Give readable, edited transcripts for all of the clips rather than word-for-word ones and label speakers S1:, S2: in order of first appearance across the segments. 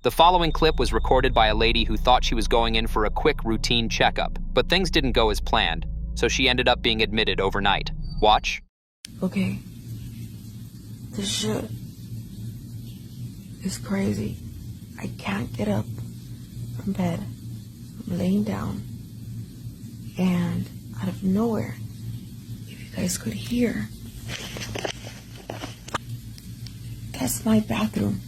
S1: The following clip was recorded by a lady who thought she was going in for a quick routine checkup, but things didn't go as planned, so she ended up being admitted overnight. Watch.
S2: Okay. This shit is crazy. I can't get up from bed. I'm laying down. And out of nowhere, if you guys could hear, that's my bathroom.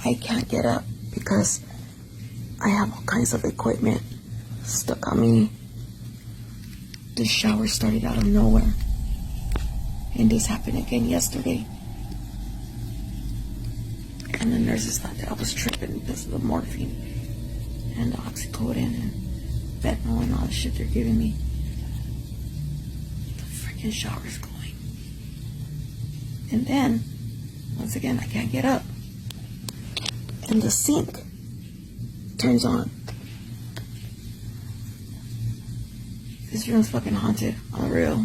S2: I can't get up because I have all kinds of equipment stuck on me. The shower started out of nowhere. And this happened again yesterday. And the nurses thought that I was tripping because of the morphine and the oxycodone and fentanyl and all the shit they're giving me. The freaking shower's going. And then, once again, I can't get up. And the sink turns on. This room's fucking haunted, on the real.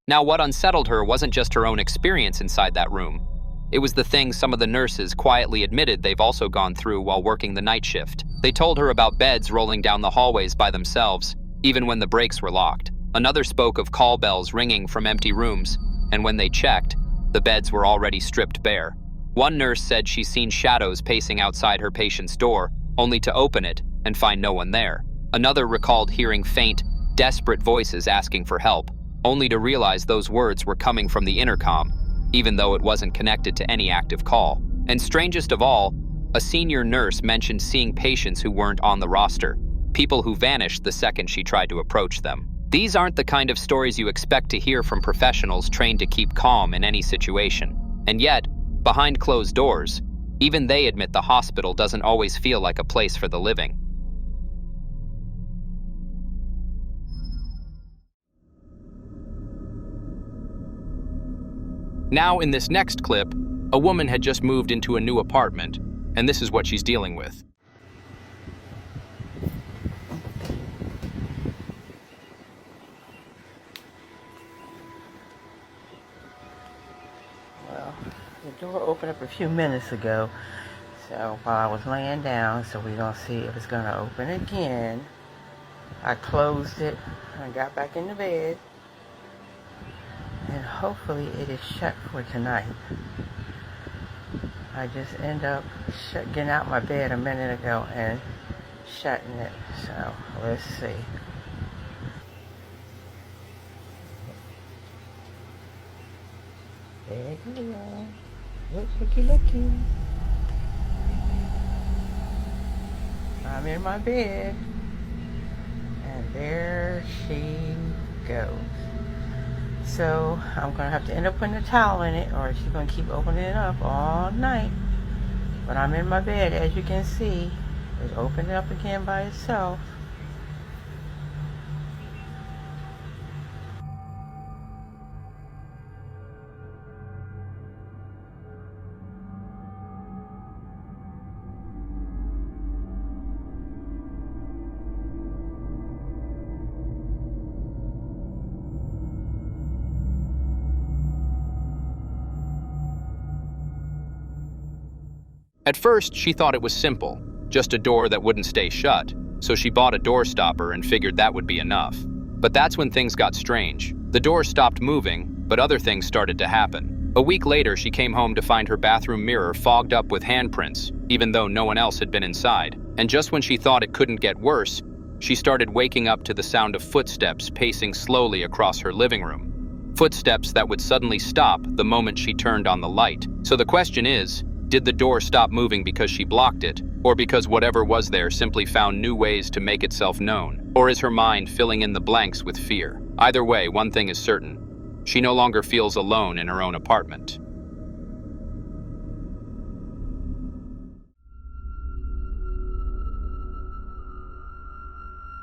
S1: Now, what unsettled her wasn't just her own experience inside that room. It was the things some of the nurses quietly admitted they've also gone through while working the night shift. They told her about beds rolling down the hallways by themselves, even when the brakes were locked. Another spoke of call bells ringing from empty rooms, and when they checked, the beds were already stripped bare. One nurse said she's seen shadows pacing outside her patient's door, only to open it and find no one there. Another recalled hearing faint, desperate voices asking for help, only to realize those words were coming from the intercom, even though it wasn't connected to any active call. And strangest of all, a senior nurse mentioned seeing patients who weren't on the roster, people who vanished the second she tried to approach them. These aren't the kind of stories you expect to hear from professionals trained to keep calm in any situation. And yet, behind closed doors, even they admit the hospital doesn't always feel like a place for the living. Now, in this next clip, a woman had just moved into a new apartment, and this is what she's dealing with.
S3: Well, the door opened up a few minutes ago, so while I was laying down, so we're gonna see if it's gonna open again. I closed it and got back in the bed. And hopefully it is shut for tonight. I just end up getting out my bed a minute ago and shutting it. So let's see. There you go. Looky. I'm in my bed. And there she goes. So I'm going to have to end up putting a towel in it, or she's going to keep opening it up all night. But I'm in my bed, as you can see. It's opened up again by itself.
S1: At first, she thought it was simple, just a door that wouldn't stay shut, so she bought a door stopper and figured that would be enough. But that's when things got strange. The door stopped moving, but other things started to happen. A week later, she came home to find her bathroom mirror fogged up with handprints, even though no one else had been inside. And just when she thought it couldn't get worse, she started waking up to the sound of footsteps pacing slowly across her living room. Footsteps that would suddenly stop the moment she turned on the light. So the question is, did the door stop moving because she blocked it, or because whatever was there simply found new ways to make itself known? Or is her mind filling in the blanks with fear? Either way, one thing is certain. She no longer feels alone in her own apartment.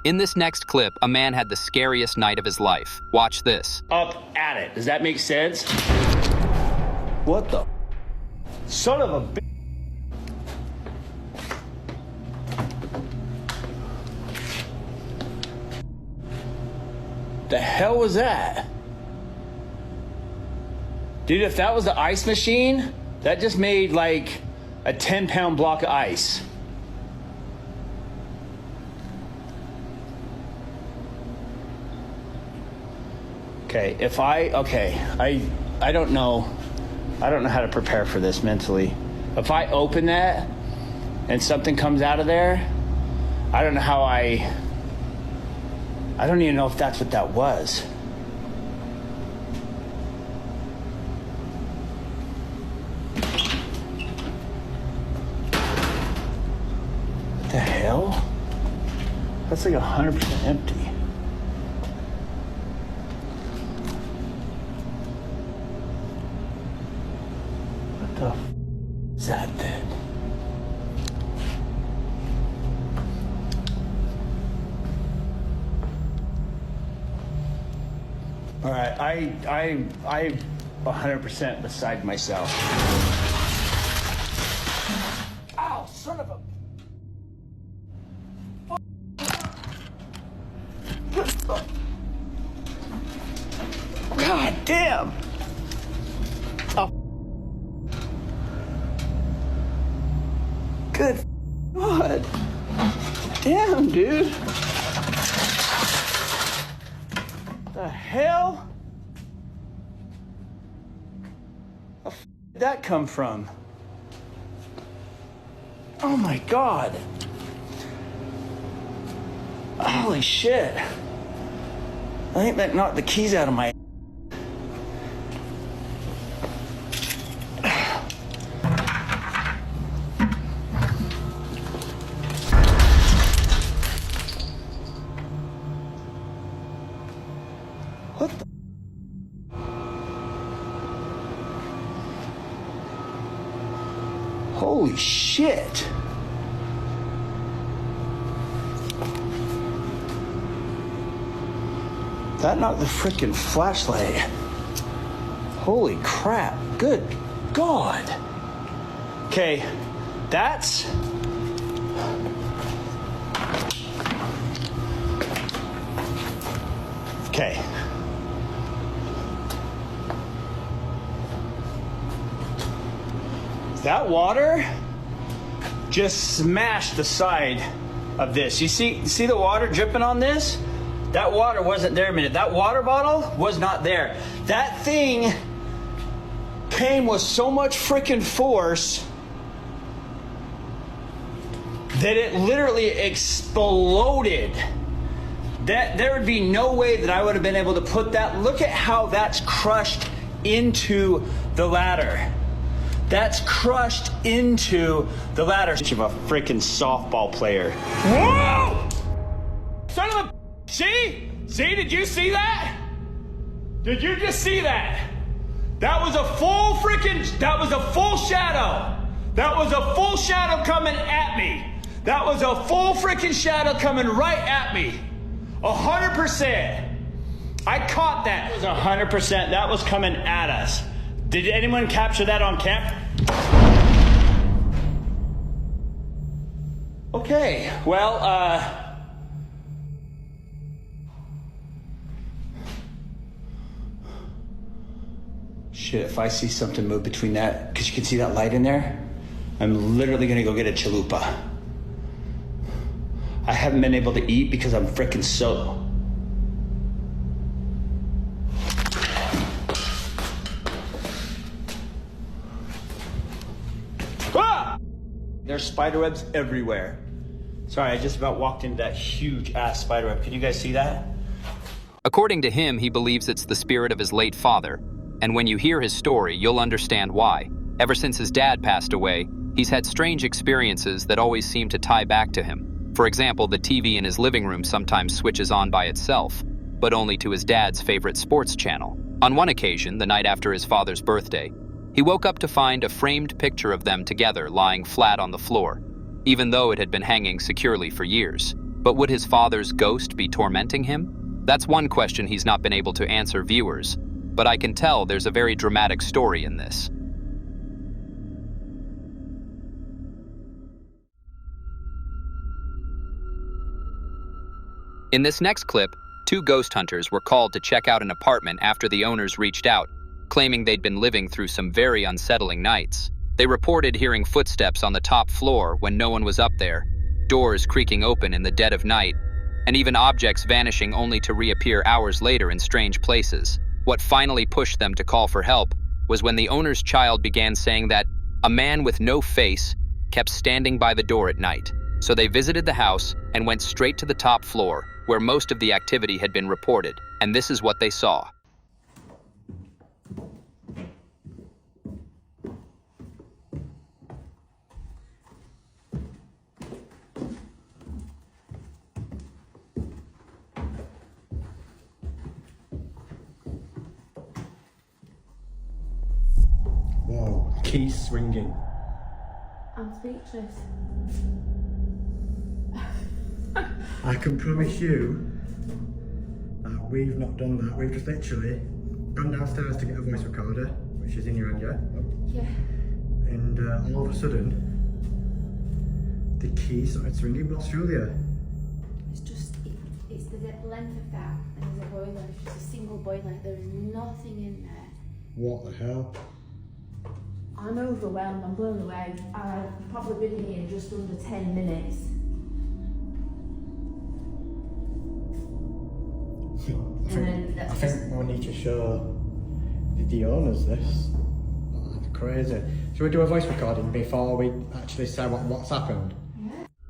S1: In this next clip, a man had the scariest night of his life. Watch this.
S4: Up at it. Does that make sense? What the? Son of a bitch. The hell was that? Dude, if that was the ice machine, that just made like a 10-pound block of ice. Okay, I don't know how to prepare for this mentally. If I open that and something comes out of there, I don't know how I don't even know if that's what that was. What the hell? That's like 100% empty. What the is that then? All right, I 100% beside myself. Ow, son of a... God damn! Oh. Good God. Damn, dude. The hell? Where did that come from? Oh my God. Holy shit. I think that knocked the keys out of my... What the... Holy shit. That knocked the frickin' flashlight. Holy crap. Good God. Okay, that's... Okay. That water just smashed the side of this. You see the water dripping on this? That water wasn't there a minute. That water bottle was not there. That thing came with so much freaking force that it literally exploded. That there would be no way that I would have been able to put that. Look at how that's crushed into the ladder. That's crushed into the ladder. Of a freaking softball player. Whoa! Son of a... See? See, did you see that? Did you just see that? That was a full freaking... That was a full shadow. That was a full shadow coming at me. That was a full freaking shadow coming right at me. 100%. I caught that. It was 100%. That was coming at us. Did anyone capture that on camera? Okay, well, shit, if I see something move between that, because you can see that light in there, I'm literally gonna go get a chalupa. I haven't been able to eat because I'm freaking so... Ah! There's spider webs everywhere. Sorry, I just about walked into that huge ass spider web. Can you guys see that?
S1: According to him, he believes it's the spirit of his late father. And when you hear his story, you'll understand why. Ever since his dad passed away, he's had strange experiences that always seem to tie back to him. For example, the TV in his living room sometimes switches on by itself, but only to his dad's favorite sports channel. On one occasion, the night after his father's birthday, he woke up to find a framed picture of them together lying flat on the floor, even though it had been hanging securely for years. But would his father's ghost be tormenting him? That's one question he's not been able to answer viewers, but I can tell there's a very dramatic story in this. In this next clip, two ghost hunters were called to check out an apartment after the owners reached out, claiming they'd been living through some very unsettling nights. They reported hearing footsteps on the top floor when no one was up there, doors creaking open in the dead of night, and even objects vanishing only to reappear hours later in strange places. What finally pushed them to call for help was when the owner's child began saying that a man with no face kept standing by the door at night. So they visited the house and went straight to the top floor, where most of the activity had been reported, and this is what they saw.
S5: Whoa, keys ringing.
S2: I'm speechless.
S5: I can promise you that we've not done that. We've just literally gone downstairs to get a voice recorder, which is in your hand, yeah?
S2: Yeah.
S5: And all of a sudden, the key started ringing. What's Julia?
S2: It's just, it's the length of that, and there's a boiler, it's just a single boiler. There's nothing in there.
S5: What the hell?
S2: I'm overwhelmed, I'm blown away. I've probably been here just under 10 minutes.
S5: I think we need to show the owners this. Oh, that's crazy. Should we do a voice recording before we actually say what's happened?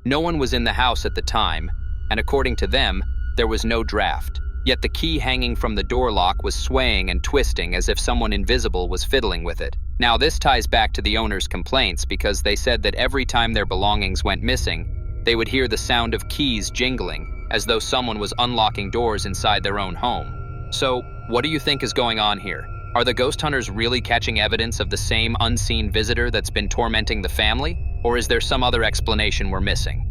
S1: No one was in the house at the time, and according to them, there was no draft. Yet the key hanging from the door lock was swaying and twisting as if someone invisible was fiddling with it. Now this ties back to the owner's complaints because they said that every time their belongings went missing, they would hear the sound of keys jingling, as though someone was unlocking doors inside their own home. So, what do you think is going on here? Are the ghost hunters really catching evidence of the same unseen visitor that's been tormenting the family? Or is there some other explanation we're missing?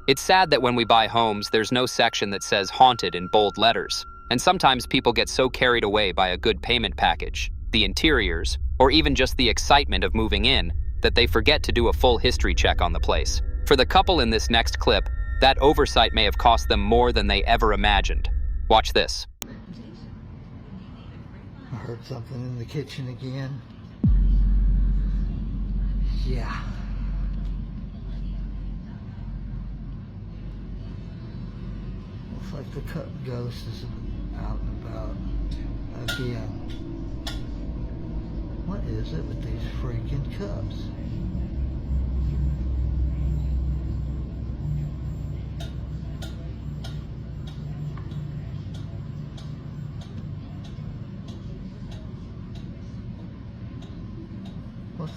S1: It's sad that when we buy homes, there's no section that says haunted in bold letters. And sometimes people get so carried away by a good payment package, the interiors, or even just the excitement of moving in, that they forget to do a full history check on the place. For the couple in this next clip, that oversight may have cost them more than they ever imagined. Watch this.
S6: I heard something in the kitchen again. Yeah. Looks like the cup ghost is out and about again. What is it with these freaking cups? What?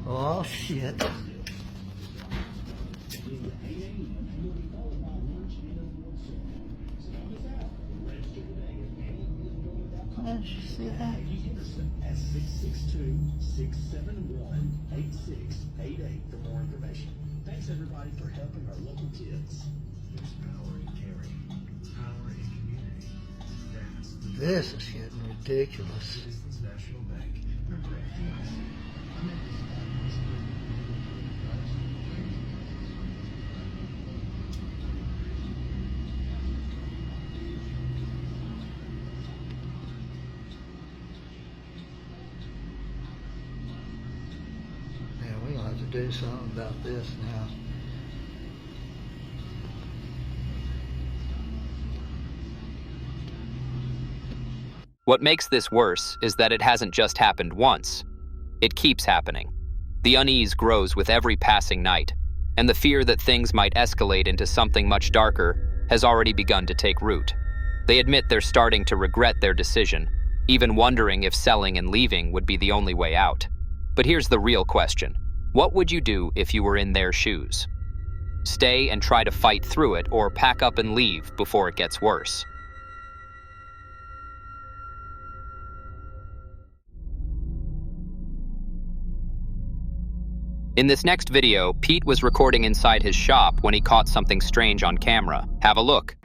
S6: Oh shit. Did you see that?
S7: At 662-671-8688 for more information. Thanks everybody for helping our local kids. There's power in caring, power in community. That's
S6: This is getting ridiculous.
S7: Citizens National Bank.
S6: Yeah, we're gonna have to do something about this now.
S1: What makes this worse is that it hasn't just happened once. It keeps happening. The unease grows with every passing night, and the fear that things might escalate into something much darker has already begun to take root. They admit they're starting to regret their decision, even wondering if selling and leaving would be the only way out. But here's the real question. What would you do if you were in their shoes? Stay and try to fight through it, or pack up and leave before it gets worse? In this next video, Pete was recording inside his shop when he caught something strange on camera. Have a look.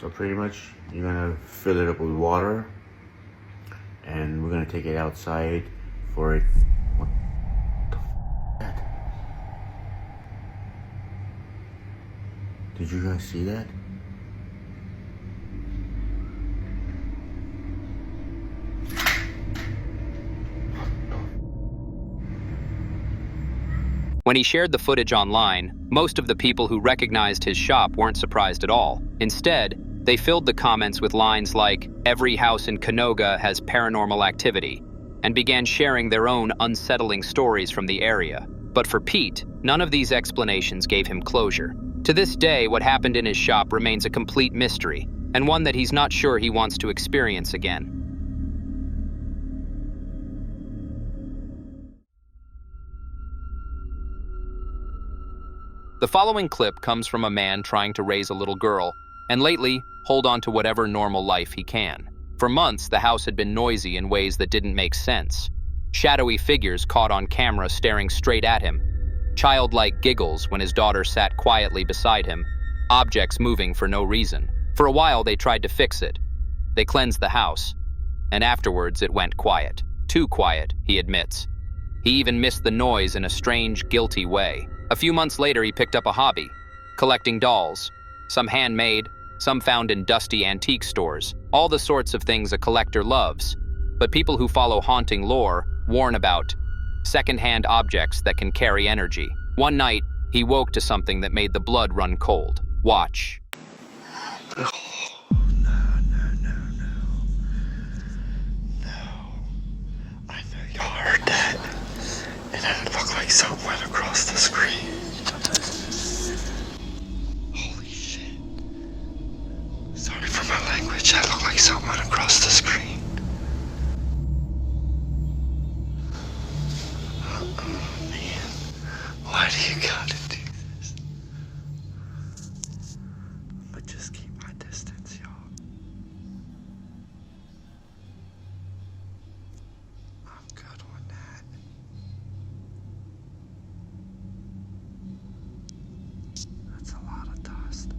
S8: So pretty much, you're gonna fill it up with water, and we're gonna take it outside for it. What the f*** is that? Did you guys see that?
S1: When he shared the footage online, most of the people who recognized his shop weren't surprised at all. Instead, they filled the comments with lines like, "Every house in Canoga has paranormal activity," and began sharing their own unsettling stories from the area. But for Pete, none of these explanations gave him closure. To this day, what happened in his shop remains a complete mystery, and one that he's not sure he wants to experience again. The following clip comes from a man trying to raise a little girl, and lately, hold on to whatever normal life he can. For months, the house had been noisy in ways that didn't make sense. Shadowy figures caught on camera staring straight at him, childlike giggles when his daughter sat quietly beside him, objects moving for no reason. For a while, they tried to fix it. They cleansed the house, and afterwards it went quiet. Too quiet, he admits. He even missed the noise in a strange, guilty way. A few months later, he picked up a hobby, collecting dolls, some handmade, some found in dusty antique stores, all the sorts of things a collector loves. But people who follow haunting lore warn about second-hand objects that can carry energy. One night, he woke to something that made the blood run cold. Watch.
S6: No. I know y'all heard that. And then it looked like something went across the screen. Holy shit. Sorry for my language. That looked like something went across the screen. Oh, man. Why do you gotta do this? But just keep my distance, y'all. I'm good on that. That's a lot of dust.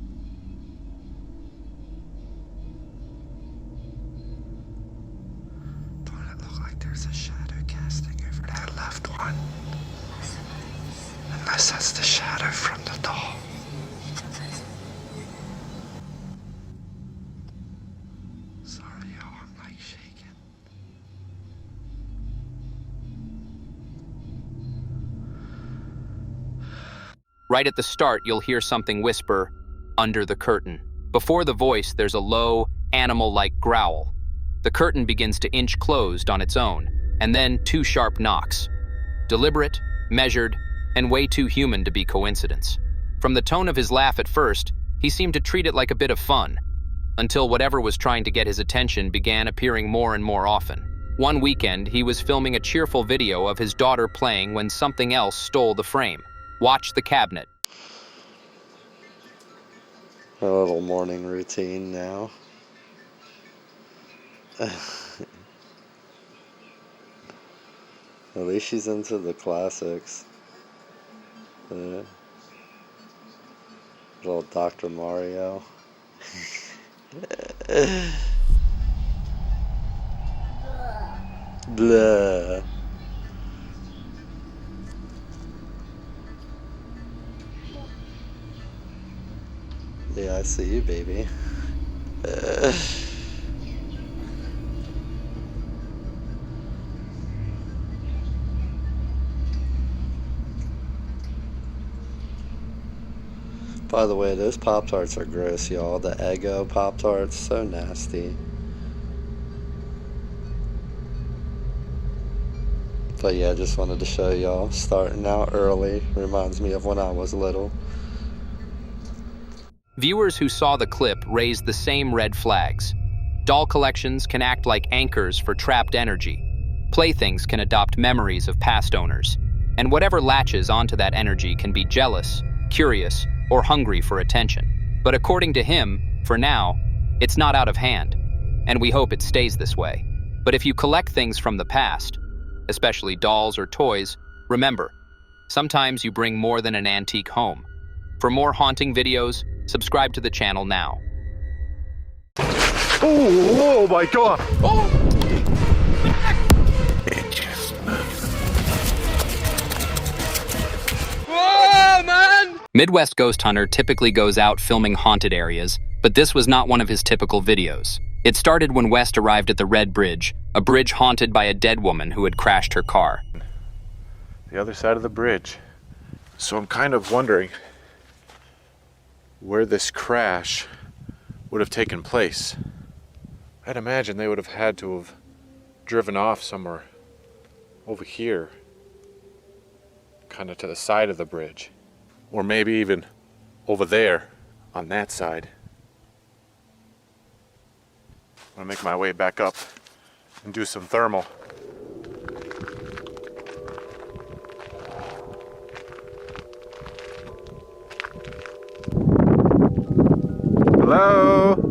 S6: Don't it look like there's a shadow casting over that left one? Unless that's the shadow from the doll. Sorry, y'all, I'm like shaking.
S1: Right at the start, you'll hear something whisper, "Under the curtain." Before the voice, there's a low, animal-like growl. The curtain begins to inch closed on its own, and then 2 sharp knocks. Deliberate, measured, and way too human to be coincidence. From the tone of his laugh at first, he seemed to treat it like a bit of fun, until whatever was trying to get his attention began appearing more and more often. One weekend, he was filming a cheerful video of his daughter playing when something else stole the frame. Watch the cabinet.
S6: A little morning routine now. At least she's into the classics. Little Dr. Mario. Blah. Yeah, I see you, baby. By the way, those Pop-Tarts are gross, y'all. The Eggo Pop-Tarts, so nasty. But yeah, just wanted to show y'all. Starting out early reminds me of when I was little.
S1: Viewers who saw the clip raised the same red flags. Doll collections can act like anchors for trapped energy. Playthings can adopt memories of past owners. And whatever latches onto that energy can be jealous, curious, or hungry for attention. But according to him, for now, it's not out of hand. And we hope it stays this way. But if you collect things from the past, especially dolls or toys, remember, sometimes you bring more than an antique home. For more haunting videos, subscribe to the channel now.
S9: Oh my god! Oh!
S1: Whoa, man! Midwest Ghost Hunter typically goes out filming haunted areas, but this was not one of his typical videos. It started when West arrived at the Red Bridge, a bridge haunted by a dead woman who had crashed her car.
S10: The other side of the bridge. So I'm kind of wondering where this crash would have taken place. I'd imagine they would have had to have driven off somewhere over here, kind of to the side of the bridge, or maybe even over there on that side. I'm gonna make my way back up and do some thermal. Hello?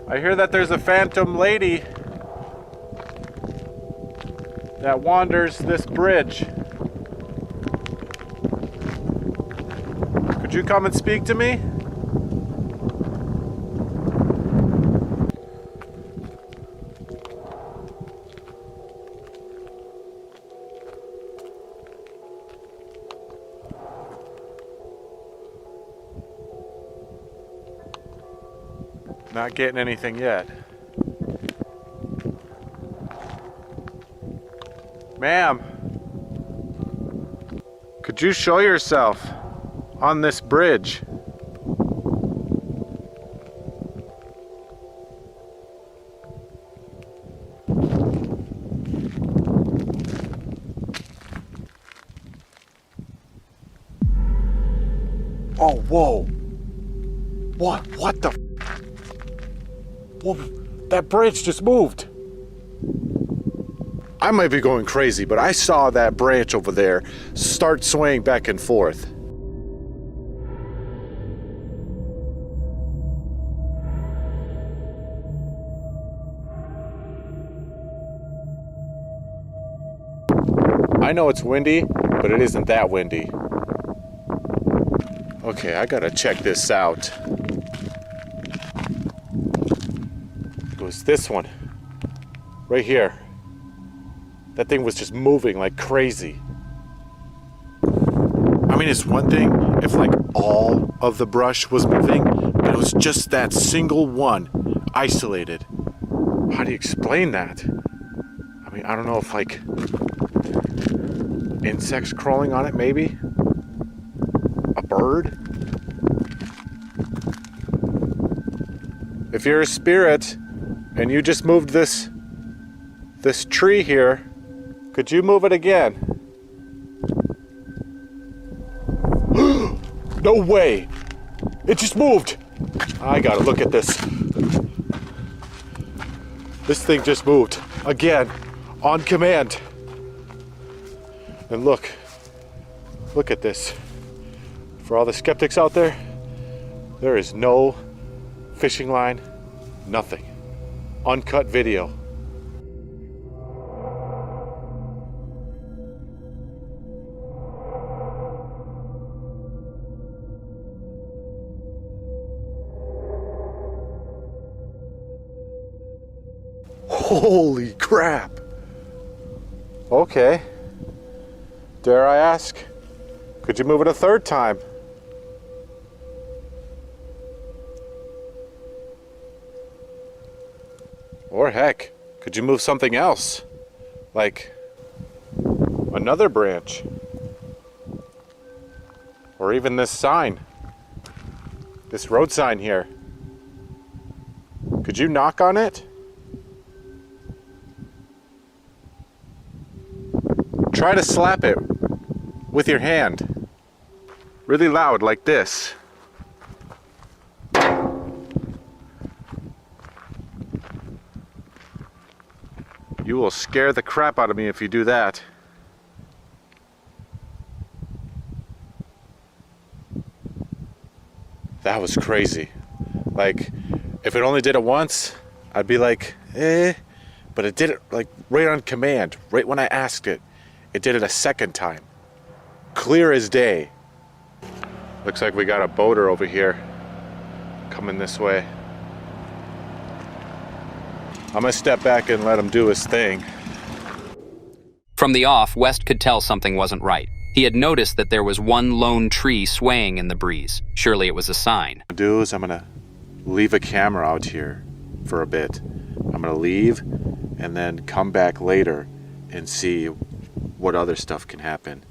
S10: I hear that there's a phantom lady that wanders this bridge. Could you come and speak to me? Not getting anything yet. Ma'am, could you show yourself on this bridge? Oh, whoa. What the? Whoa, that bridge just moved. I might be going crazy, but I saw that branch over there start swaying back and forth. I know it's windy, but it isn't that windy. Okay, I gotta check this out. It was this one, right here. That thing was just moving like crazy. I mean, it's one thing if like all of the brush was moving, but it was just that single one, isolated. How do you explain that? I mean, I don't know if like insects crawling on it, maybe? A bird? If you're a spirit and you just moved this tree here, could you move it again? No way! It just moved! I gotta look at this. This thing just moved again on command. And look at this. For all the skeptics out there, there is no fishing line, nothing. Uncut video. Holy crap! Okay. Dare I ask, could you move it a third time? Or heck, could you move something else? Like another branch? Or even this sign. This road sign here. Could you knock on it? Try to slap it with your hand. Really loud, like this. You will scare the crap out of me if you do that. That was crazy. Like, if it only did it once, I'd be like, eh. But it did it like right on command, right when I asked it. It did it a second time. Clear as day. Looks like we got a boater over here coming this way. I'm gonna step back and let him do his thing.
S1: From the off, West could tell something wasn't right. He had noticed that there was one lone tree swaying in the breeze. Surely it was a sign.
S10: What I'm gonna do is I'm gonna leave a camera out here for a bit. I'm gonna leave and then come back later and see what other stuff can happen.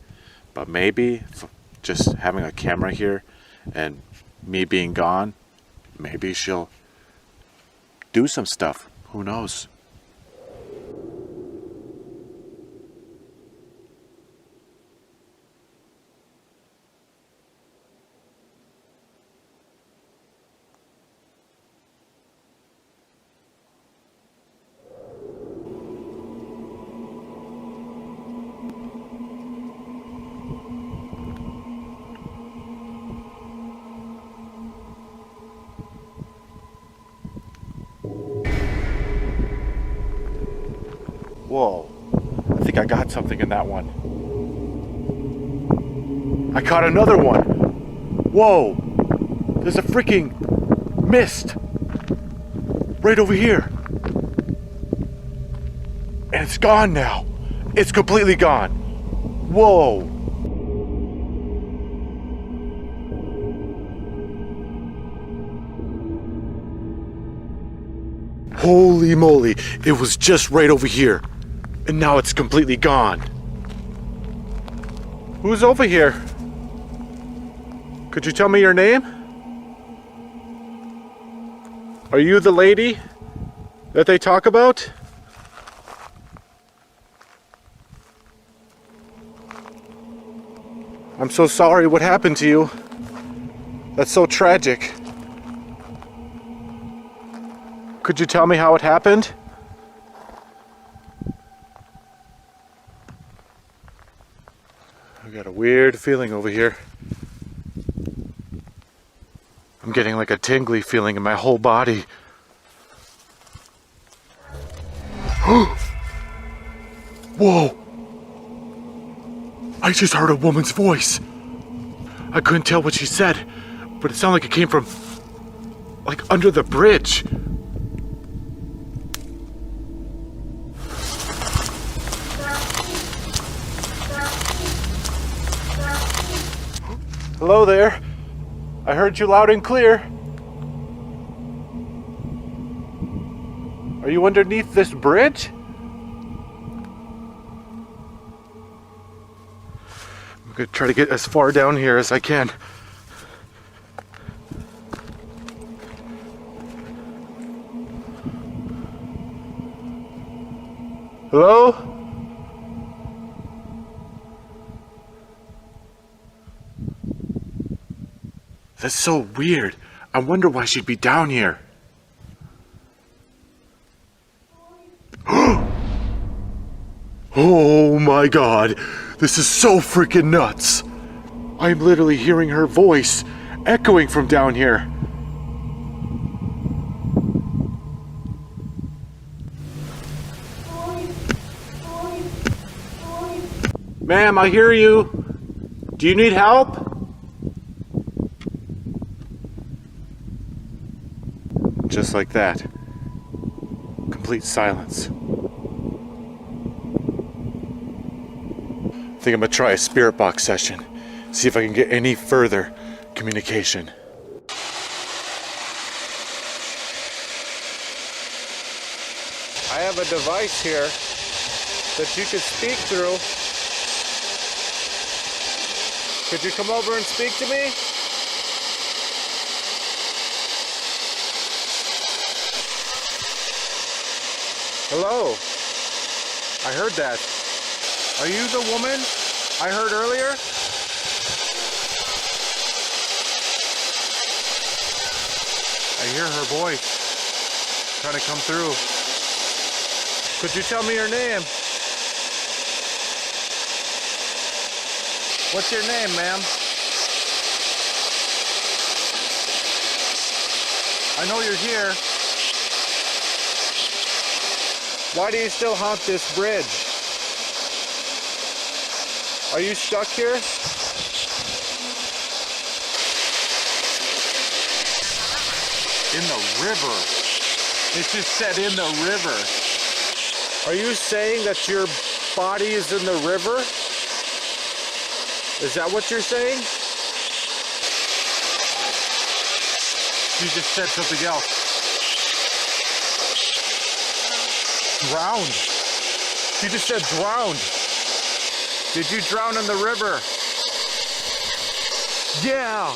S10: But maybe just having a camera here and me being gone, maybe she'll do some stuff. Who knows? Whoa, I think I got something in that one. I caught another one. Whoa, there's a freaking mist right over here. And it's gone now. It's completely gone. Whoa. Holy moly, it was just right over here. And now it's completely gone. Who's over here? Could you tell me your name? Are you the lady that they talk about? I'm so sorry what happened to you. That's so tragic. Could you tell me how it happened? I got a weird feeling over here. I'm getting like a tingly feeling in my whole body. Whoa! I just heard a woman's voice. I couldn't tell what she said, but it sounded like it came from like under the bridge. Hello there. I heard you loud and clear. Are you underneath this bridge? I'm gonna try to get as far down here as I can. Hello? That's so weird. I wonder why she'd be down here. Oh my god. This is so freaking nuts. I'm literally hearing her voice echoing from down here. Ma'am, I hear you. Do you need help? Just like that. Complete silence. I think I'm gonna try a spirit box session. See if I can get any further communication. I have a device here that you could speak through. Could you come over and speak to me? Hello. I heard that. Are you the woman I heard earlier? I hear her voice trying to come through. Could you tell me your name? What's your name, ma'am? I know you're here. Why do you still haunt this bridge? Are you stuck here? In the river. It just said in the river. Are you saying that your body is in the river? Is that what you're saying? You just said something else. Drowned. You just said drowned. Did you drown in the river? Yeah.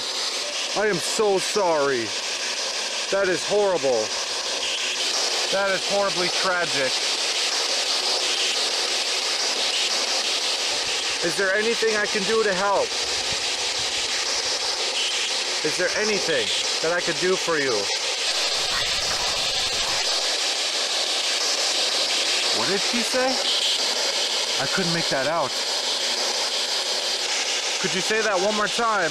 S10: I am so sorry. That is horrible. That is horribly tragic. Is there anything I can do to help? Is there anything that I could do for you? What did she say? I couldn't make that out. Could you say that one more time?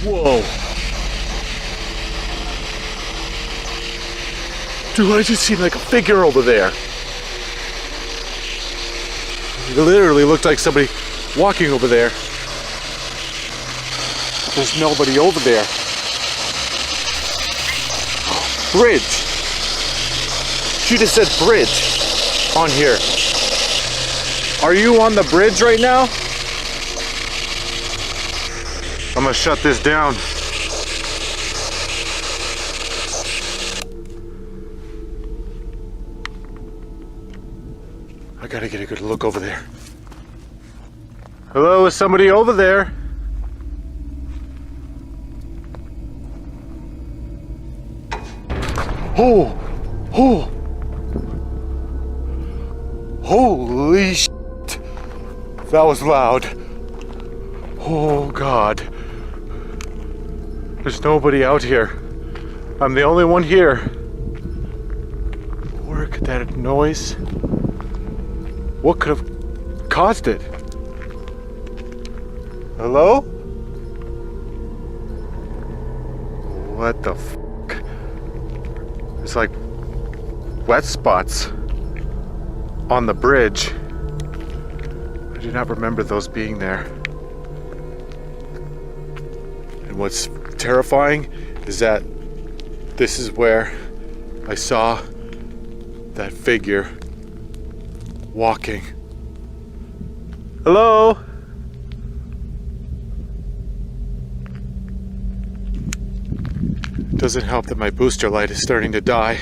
S10: Whoa. Dude, I just seen like a figure over there. It literally looked like somebody walking over there. There's nobody over there. Bridge. She just said bridge on here. Are you on the bridge right now? I'm gonna shut this down. I gotta get a good look over there. Hello, is somebody over there? Oh, oh, holy shit, that was loud. Oh God, there's nobody out here. I'm the only one here. Where could that noise? What could have caused it? Hello? What the f***? There's like wet spots on the bridge. I do not remember those being there. And what's terrifying is that this is where I saw that figure walking. Hello? Doesn't help that my booster light is starting to die.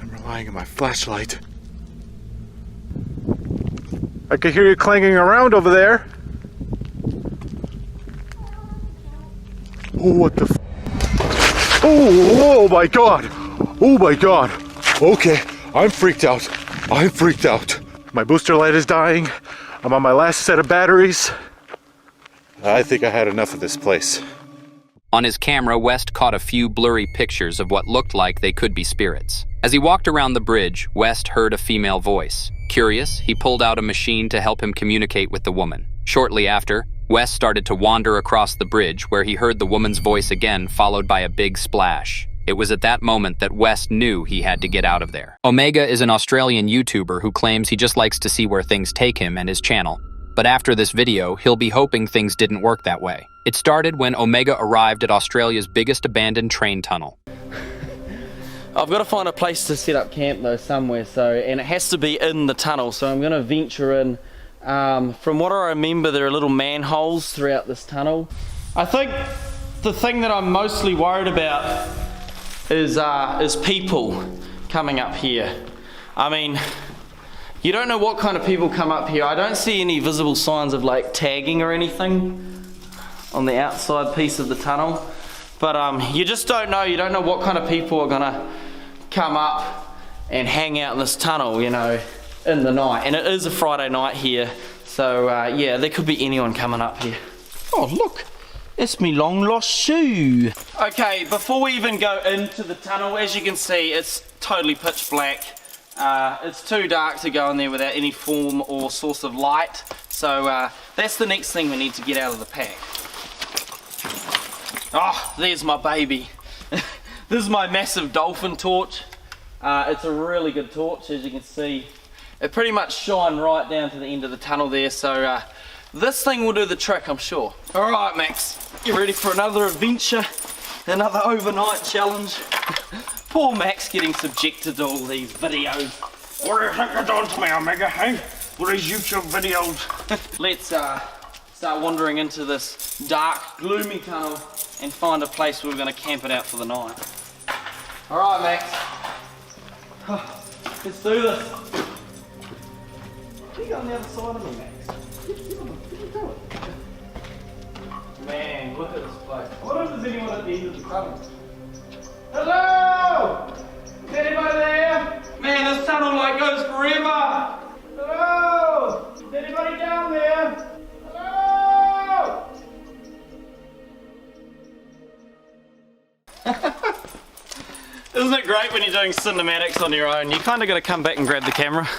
S10: I'm relying on my flashlight. I can hear you clanging around over there. Oh, what the f***? Oh my God. Oh my God. Okay, I'm freaked out. I'm freaked out. My booster light is dying. I'm on my last set of batteries. I think I had enough of this place.
S1: On his camera, West caught a few blurry pictures of what looked like they could be spirits. As he walked around the bridge, West heard a female voice. Curious, he pulled out a machine to help him communicate with the woman. Shortly after, West started to wander across the bridge where he heard the woman's voice again, followed by a big splash. It was at that moment that West knew he had to get out of there. Omega is an Australian YouTuber who claims he just likes to see where things take him and his channel. But after this video, he'll be hoping things didn't work that way. It started when Omega arrived at Australia's biggest abandoned train tunnel.
S11: I've got to find a place to set up camp though somewhere, and it has to be in the tunnel, so I'm going to venture in. From what I remember, there are little manholes throughout this tunnel. I think the thing that I'm mostly worried about is people coming up here. I mean, you don't know what kind of people come up here. I don't see any visible signs of like tagging or anything on the outside piece of the tunnel, but you just don't know. You don't know what kind of people are gonna come up and hang out in this tunnel, you know, in the night. And it is a Friday night here, so yeah, there could be anyone coming up here. Oh look, it's me long lost shoe. Okay, before we even go into the tunnel, as you can see, it's totally pitch black. It's too dark to go in there without any form or source of light, so that's the next thing we need to get out of the pack. Oh, there's my baby. This is my massive dolphin torch. It's a really good torch, as you can see. It pretty much shone right down to the end of the tunnel there, so this thing will do the trick, I'm sure. Alright Max, you ready for another adventure? Another overnight challenge. Poor Max getting subjected to all these videos.
S9: What do you think you've done to me, Omega, hey? With these YouTube videos?
S11: Let's start wandering into this dark, gloomy tunnel and find a place where we're going to camp it out for the night. Alright, Max. Let's do this. You on the other side of me, Max. Man, look at this place. I wonder if there's anyone at the end of the tunnel. Hello! Is anybody there? Man, this tunnel like goes forever. Hello! Is anybody down there? Hello! Isn't it great when you're doing cinematics on your own? You kind of got to come back and grab the camera.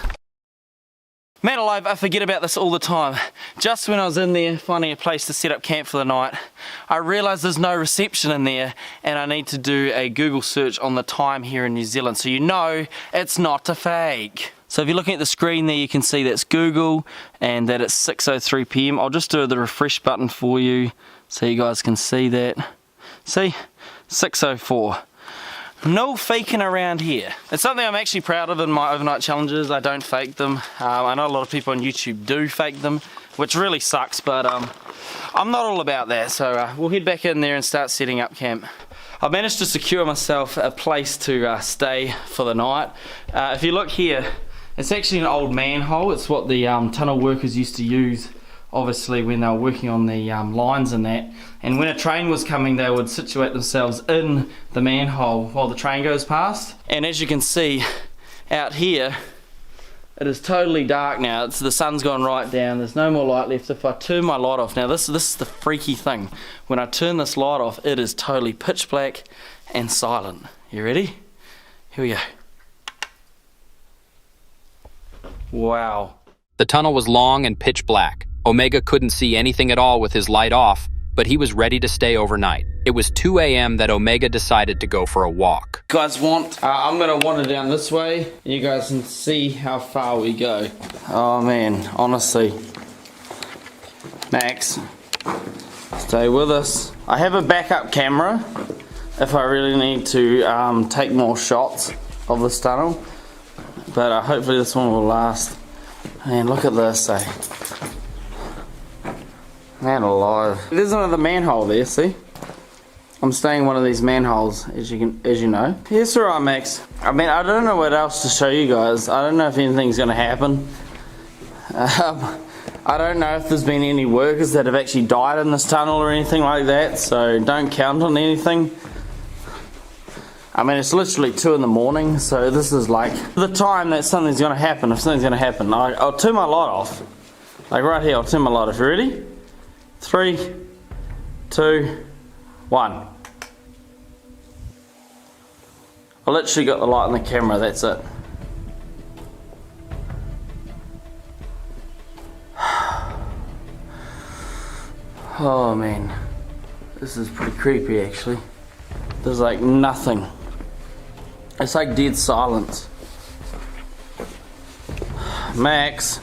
S11: Man alive, I forget about this all the time. Just when I was in there finding a place to set up camp for the night, I realised there's no reception in there and I need to do a Google search on the time here in New Zealand so you know it's not a fake. So if you're looking at the screen there, you can see that's Google and that it's 6:03 PM. I'll just do the refresh button for you so you guys can see that. See? 6:04. No faking around here. It's something I'm actually proud of in my overnight challenges. I don't fake them. I know a lot of people on YouTube do fake them, which really sucks, but I'm not all about that. So we'll head back in there and start setting up camp. I've managed to secure myself a place to stay for the night. If you look here, it's actually an old manhole. It's what the tunnel workers used to use, obviously, when they were working on the lines and that. And when a train was coming, they would situate themselves in the manhole while the train goes past. And as you can see out here, it is totally dark now. The sun's gone right down. There's no more light left. If I turn my light off, now this is the freaky thing. When I turn this light off, it is totally pitch black and silent. You ready? Here we go. Wow.
S1: The tunnel was long and pitch black. Omega couldn't see anything at all with his light off, but he was ready to stay overnight. It was 2 AM that Omega decided to go for a walk.
S11: You guys want, I'm gonna wander down this way. You guys can see how far we go. Oh man, honestly. Max, stay with us. I have a backup camera if I really need to take more shots of this tunnel, but hopefully this one will last. Man, look at this, eh? Man alive. There's another manhole there, see? I'm staying in one of these manholes, as you know. Yes, alright, Max. I mean, I don't know what else to show you guys. I don't know if anything's gonna happen. I don't know if there's been any workers that have actually died in this tunnel or anything like that, so don't count on anything. I mean, it's literally 2 in the morning, so this is like the time that something's gonna happen, if something's gonna happen. I'll turn my light off. Like right here, I'll turn my light off. You ready? 3, 2, 1. I literally got the light on the camera, that's it. Oh man, this is pretty creepy actually. There's like nothing. It's like dead silence. Max.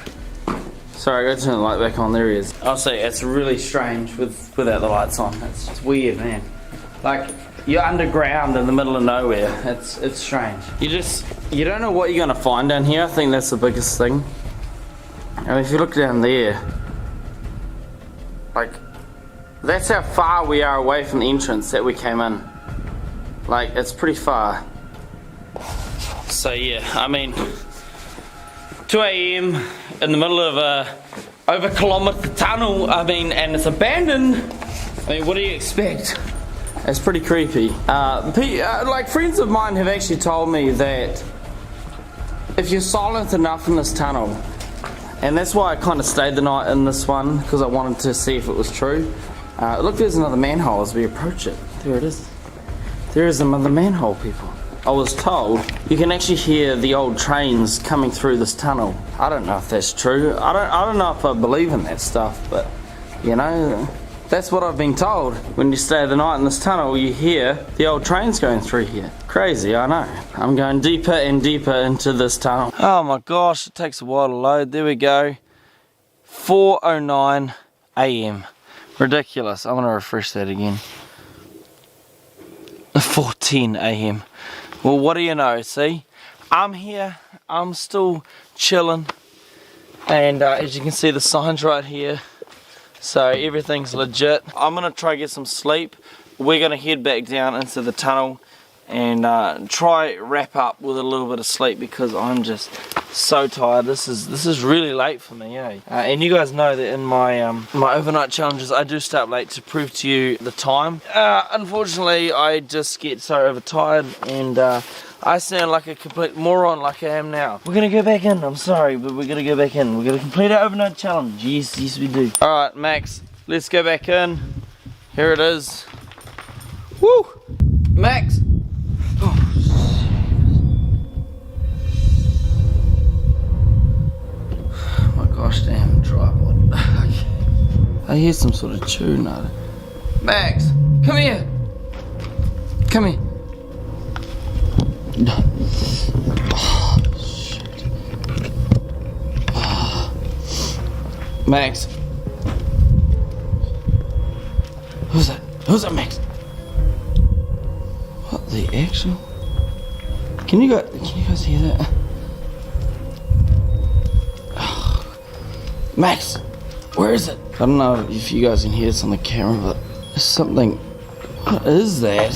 S11: Sorry, I gotta turn the light back on. There he is. I'll say it's really strange without the lights on. It's just weird, man. Like you're underground in the middle of nowhere. It's strange. You don't know what you're gonna find down here. I think that's the biggest thing. I mean, if you look down there, like that's how far we are away from the entrance that we came in. Like it's pretty far. So yeah, I mean, 2 AM in the middle of a over kilometre tunnel, I mean, and it's abandoned. I mean, what do you expect? It's pretty creepy. Like friends of mine have actually told me that if you're silent enough in this tunnel, and that's why I kind of stayed the night in this one, because I wanted to see if it was true. Look, there's another manhole as we approach it. There it is. There is another manhole, people. I was told you can actually hear the old trains coming through this tunnel. I don't know if that's true. I don't know if I believe in that stuff, but you know, that's what I've been told. When you stay the night in this tunnel, you hear the old trains going through here. Crazy, I know. I'm going deeper and deeper into this tunnel. Oh my gosh, it takes a while to load. There we go. 4:09 AM. Ridiculous. I'm gonna refresh that again. 4:10 a.m. Well, what do you know, see? I'm here, I'm still chilling, and as you can see the signs right here, so everything's legit. I'm gonna try to get some sleep. We're gonna head back down into the tunnel and try wrap up with a little bit of sleep because I'm just so tired. This is really late for me, eh? And you guys know that in my my overnight challenges I do stay up late to prove to you the time. Unfortunately I just get so overtired and I sound like a complete moron like I am now. We're gonna go back in, I'm sorry, but we're gonna go back in. We're gonna complete our overnight challenge. Yes, yes we do. Alright Max, let's go back in. Here it is. Woo! Max! Oh, my gosh damn tripod. I hear some sort of tune out of it. Max, come here. Come here. Oh, shit. Oh. Max. Who's that? Who's that, Max? What the actual? Can you guys hear that? Oh. Max, where is it? I don't know if you guys can hear this on the camera, but there's something. What is that?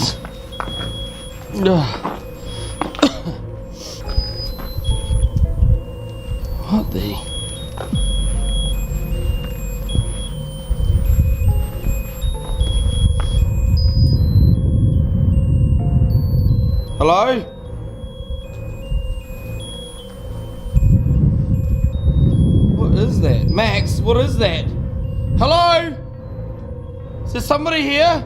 S11: What the? Hello? What is that? Max, what is that? Hello? Is there somebody here?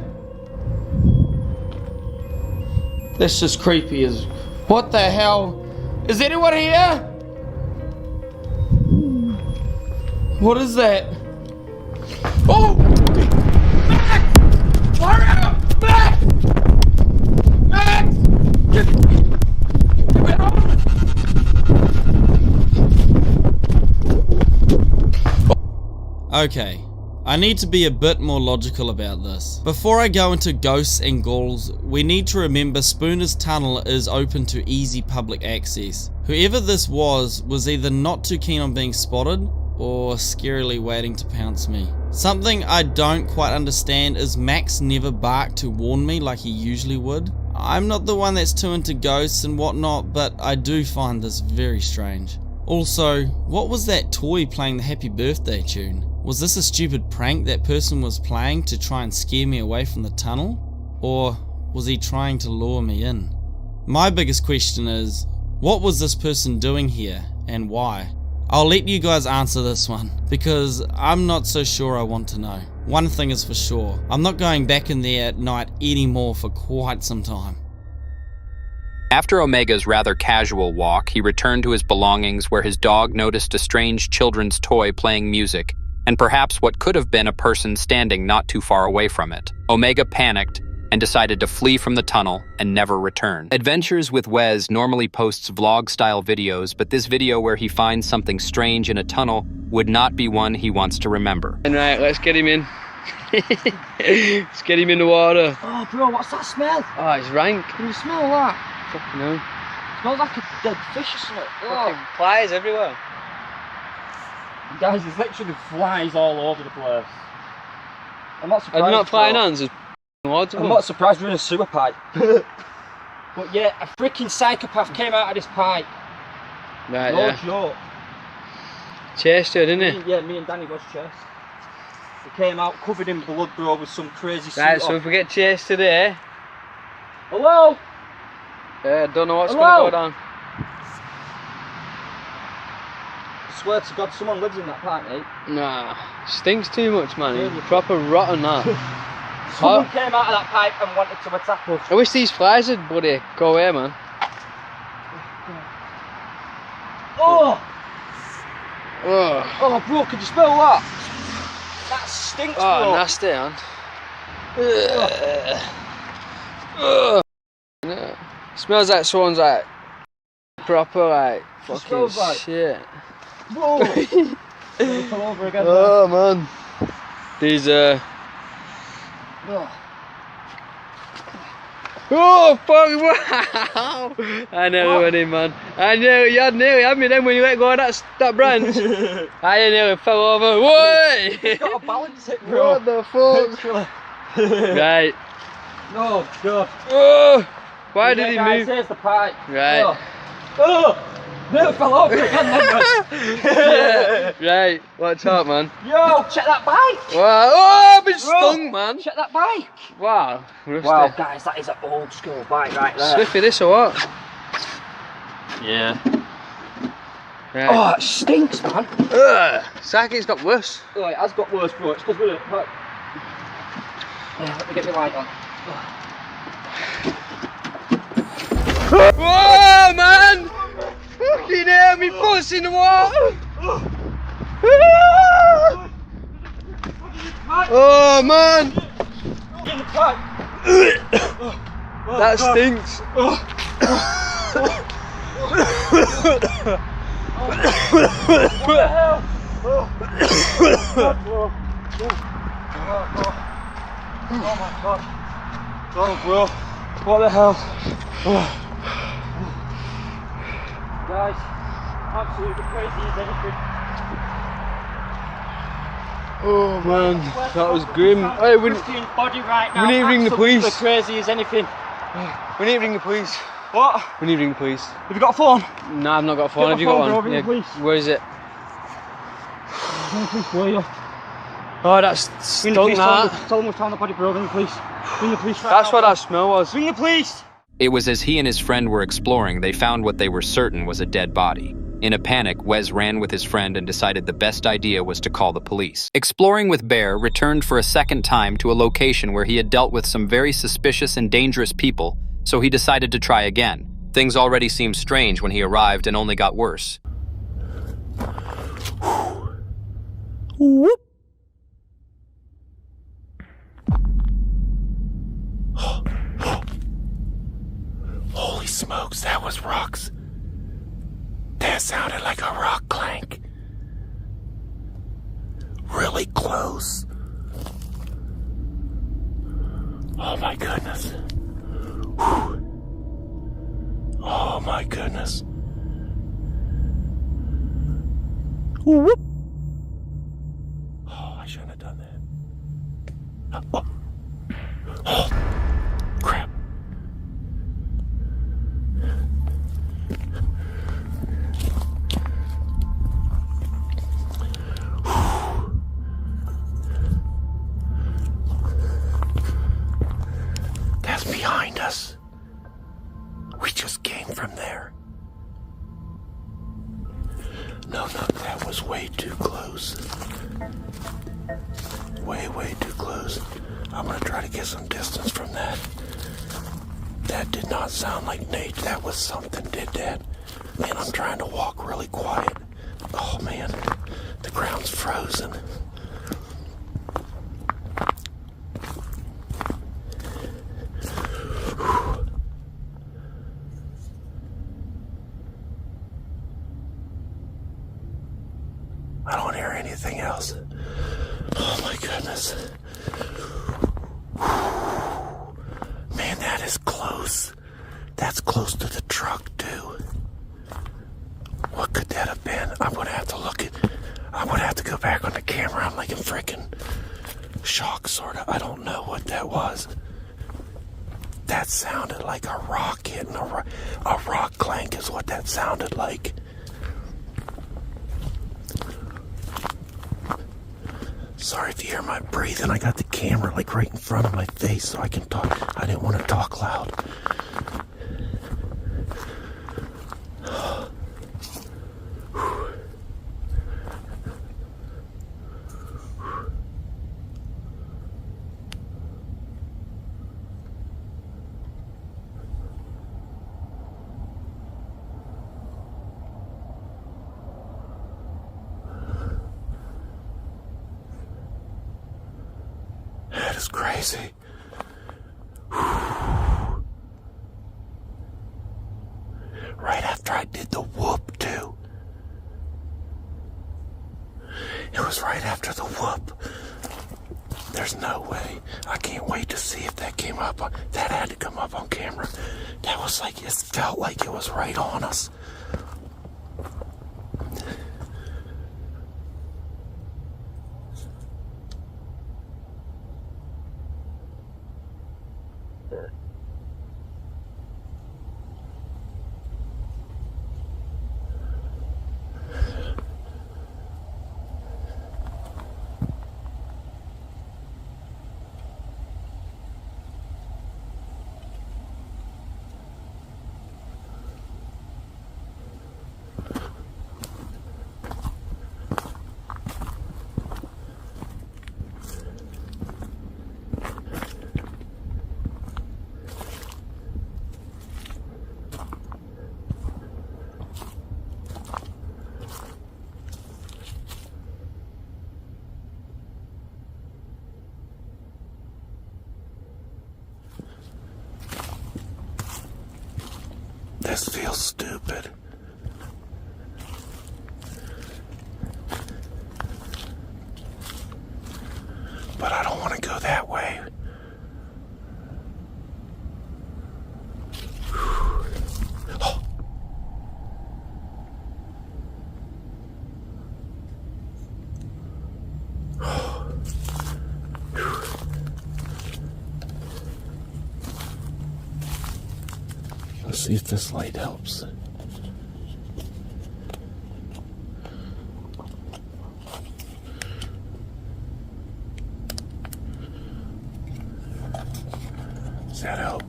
S11: That's just creepy as... What the hell? Is anyone here? What is that? Oh! Max! Hurry up! Max! Max! Get on! Okay, I need to be a bit more logical about this. Before I go into ghosts and ghouls, we need to remember Spooner's tunnel is open to easy public access. Whoever this was either not too keen on being spotted, or scarily waiting to pounce me. Something I don't quite understand is Max never barked to warn me like he usually would. I'm not the one that's too into ghosts and whatnot, but I do find this very strange. Also, what was that toy playing the happy birthday tune? Was this a stupid prank that person was playing to try and scare me away from the tunnel? Or was he trying to lure me in? My biggest question is, what was this person doing here and why? I'll let you guys answer this one, because I'm not so sure I want to know. One thing is for sure, I'm not going back in there at night anymore for quite some time.
S1: After Omega's rather casual walk, he returned to his belongings where his dog noticed a strange children's toy playing music, and perhaps what could have been a person standing not too far away from it. Omega panicked and decided to flee from the tunnel and never return. Adventures with Wes normally posts vlog-style videos, but this video where he finds something strange in a tunnel would not be one he wants to remember.
S12: Right, let's get him in. Let's get him in the water.
S13: Oh bro, what's that smell?
S12: Oh, it's rank.
S13: Can you smell that?
S12: Fucking hell.
S13: It smells like a dead fish or something.
S12: Fucking flies everywhere.
S13: Guys, there's literally flies all over the place. I'm not surprised.
S12: Are they not flying hands?
S13: I'm not surprised we're in a sewer pipe. But yeah, a freaking psychopath came out of this pipe.
S12: Right,
S13: no
S12: yeah.
S13: joke.
S12: Chased her, didn't he?
S13: Yeah, me and Danny was chased. He came out covered in blood, bro, with some crazy suit
S12: Right, so
S13: on.
S12: if we get chased today...
S13: Hello?
S12: I don't know what's going to go down.
S13: I swear to God, someone lives in that pipe, mate.
S12: Nah, stinks too much, man. It's proper rotten, that.
S13: Someone came out of that pipe and wanted to attack us.
S12: I wish these flies would, buddy, go away, man.
S13: Oh!
S12: Oh,
S13: Oh, bro, could you smell that? That stinks, bro.
S12: oh nasty, man. No. Smells like someone's like proper like fucking
S13: smells like-
S12: shit.
S13: Bro! Fell over again.
S12: Oh man. These
S13: Oh.
S12: Oh, fuck, wow! I nearly went in, man. You nearly had me then when you let go of that branch. I nearly fell over. Whoa!
S13: You've got to balance it, bro.
S12: What the fuck? Right.
S13: Oh, God.
S12: Oh! Why did he
S13: guys,
S12: move?
S13: Here's the pipe.
S12: Right.
S13: Oh! Nearly fell over again,
S12: Yeah. Right. Watch out, man.
S13: Yo, check that bike!
S12: Wow. Oh, I've been stung, man.
S13: Check that bike!
S12: Wow. Rusty.
S13: Wow, guys, that is an old school bike right there.
S12: Sniffy this or what?
S13: Yeah.
S12: Right.
S13: Oh, it stinks, man.
S12: It's like it's got worse.
S13: Oh, it has got worse, bro. It's because we're... Right. Yeah, let me get my light on.
S12: Whoa, man! Fucking hell, me foot's in the water! Oh, man!
S13: In the pipe!
S12: That stinks.
S13: Oh my God. Oh, bro. What the hell? Guys, absolutely crazy as anything.
S12: Oh man, that was grim. Hey, we
S13: Body right now,
S12: need to ring the police.
S13: Absolutely crazy as anything.
S12: We need to ring the police.
S13: What?
S12: We need to ring the police.
S13: Have you got a phone?
S12: No, I've not got a phone.
S13: Get
S12: Have you
S13: my
S12: got
S13: phone,
S12: one?
S13: bro, ring the police.
S12: Where is it?
S13: Where are you?
S12: Oh, that's
S13: Ring the
S12: stunk,
S13: police,
S12: that.
S13: tell them we found the body, bro. Ring the police. Ring the police right
S12: That's
S13: now,
S12: what
S13: bro.
S12: that smell was.
S13: Ring the police!
S1: It was as he and his friend were exploring, they found what they were certain was a dead body. In a panic, Wes ran with his friend and decided the best idea was to call the police. Exploring with Bear returned for a second time to a location where he had dealt with some very suspicious and dangerous people, so he decided to try again. Things already seemed strange when he arrived and only got worse.
S6: Whoop. Holy smokes, that was rocks. That sounded like a rock clank. Really close. Oh my goodness. Whew. Oh my goodness. Whoop. Oh, I shouldn't have done that. Oh. Oh. Crap. That's behind us. We just came from there. No, that was way too close. Way too close. I'm gonna try to get some distance from that. That did not sound like Nate. That was something did that. And I'm trying to walk really quiet. Oh man, the ground's frozen. I don't hear anything else. Oh my goodness. Man, that is close. That's close to the truck too. What could that have been? I'm gonna have to look at. I'm gonna have to go back on the camera. I'm like in freaking shock, sorta. I don't know what that was. That sounded like a rock hitting a rock clank is what that sounded like. Sorry if you hear my breathing. I got the camera like right in front of my face so I can talk. I didn't want to talk loud. That is crazy. Right after I did the whoop too. It was right after the whoop There's no way. I can't wait to see if that came up. That had to come up on camera. That was like, it felt like it was right on us. This feels stupid. But I don't want to go that way. Let's see if this light helps. Does that help?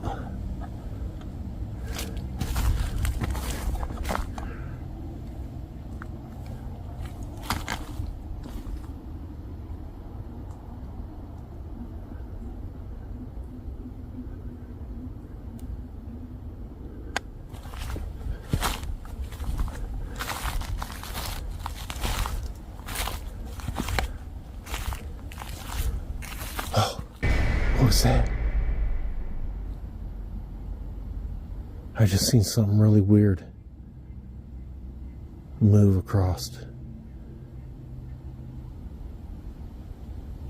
S6: What was that? I just seen something really weird move across.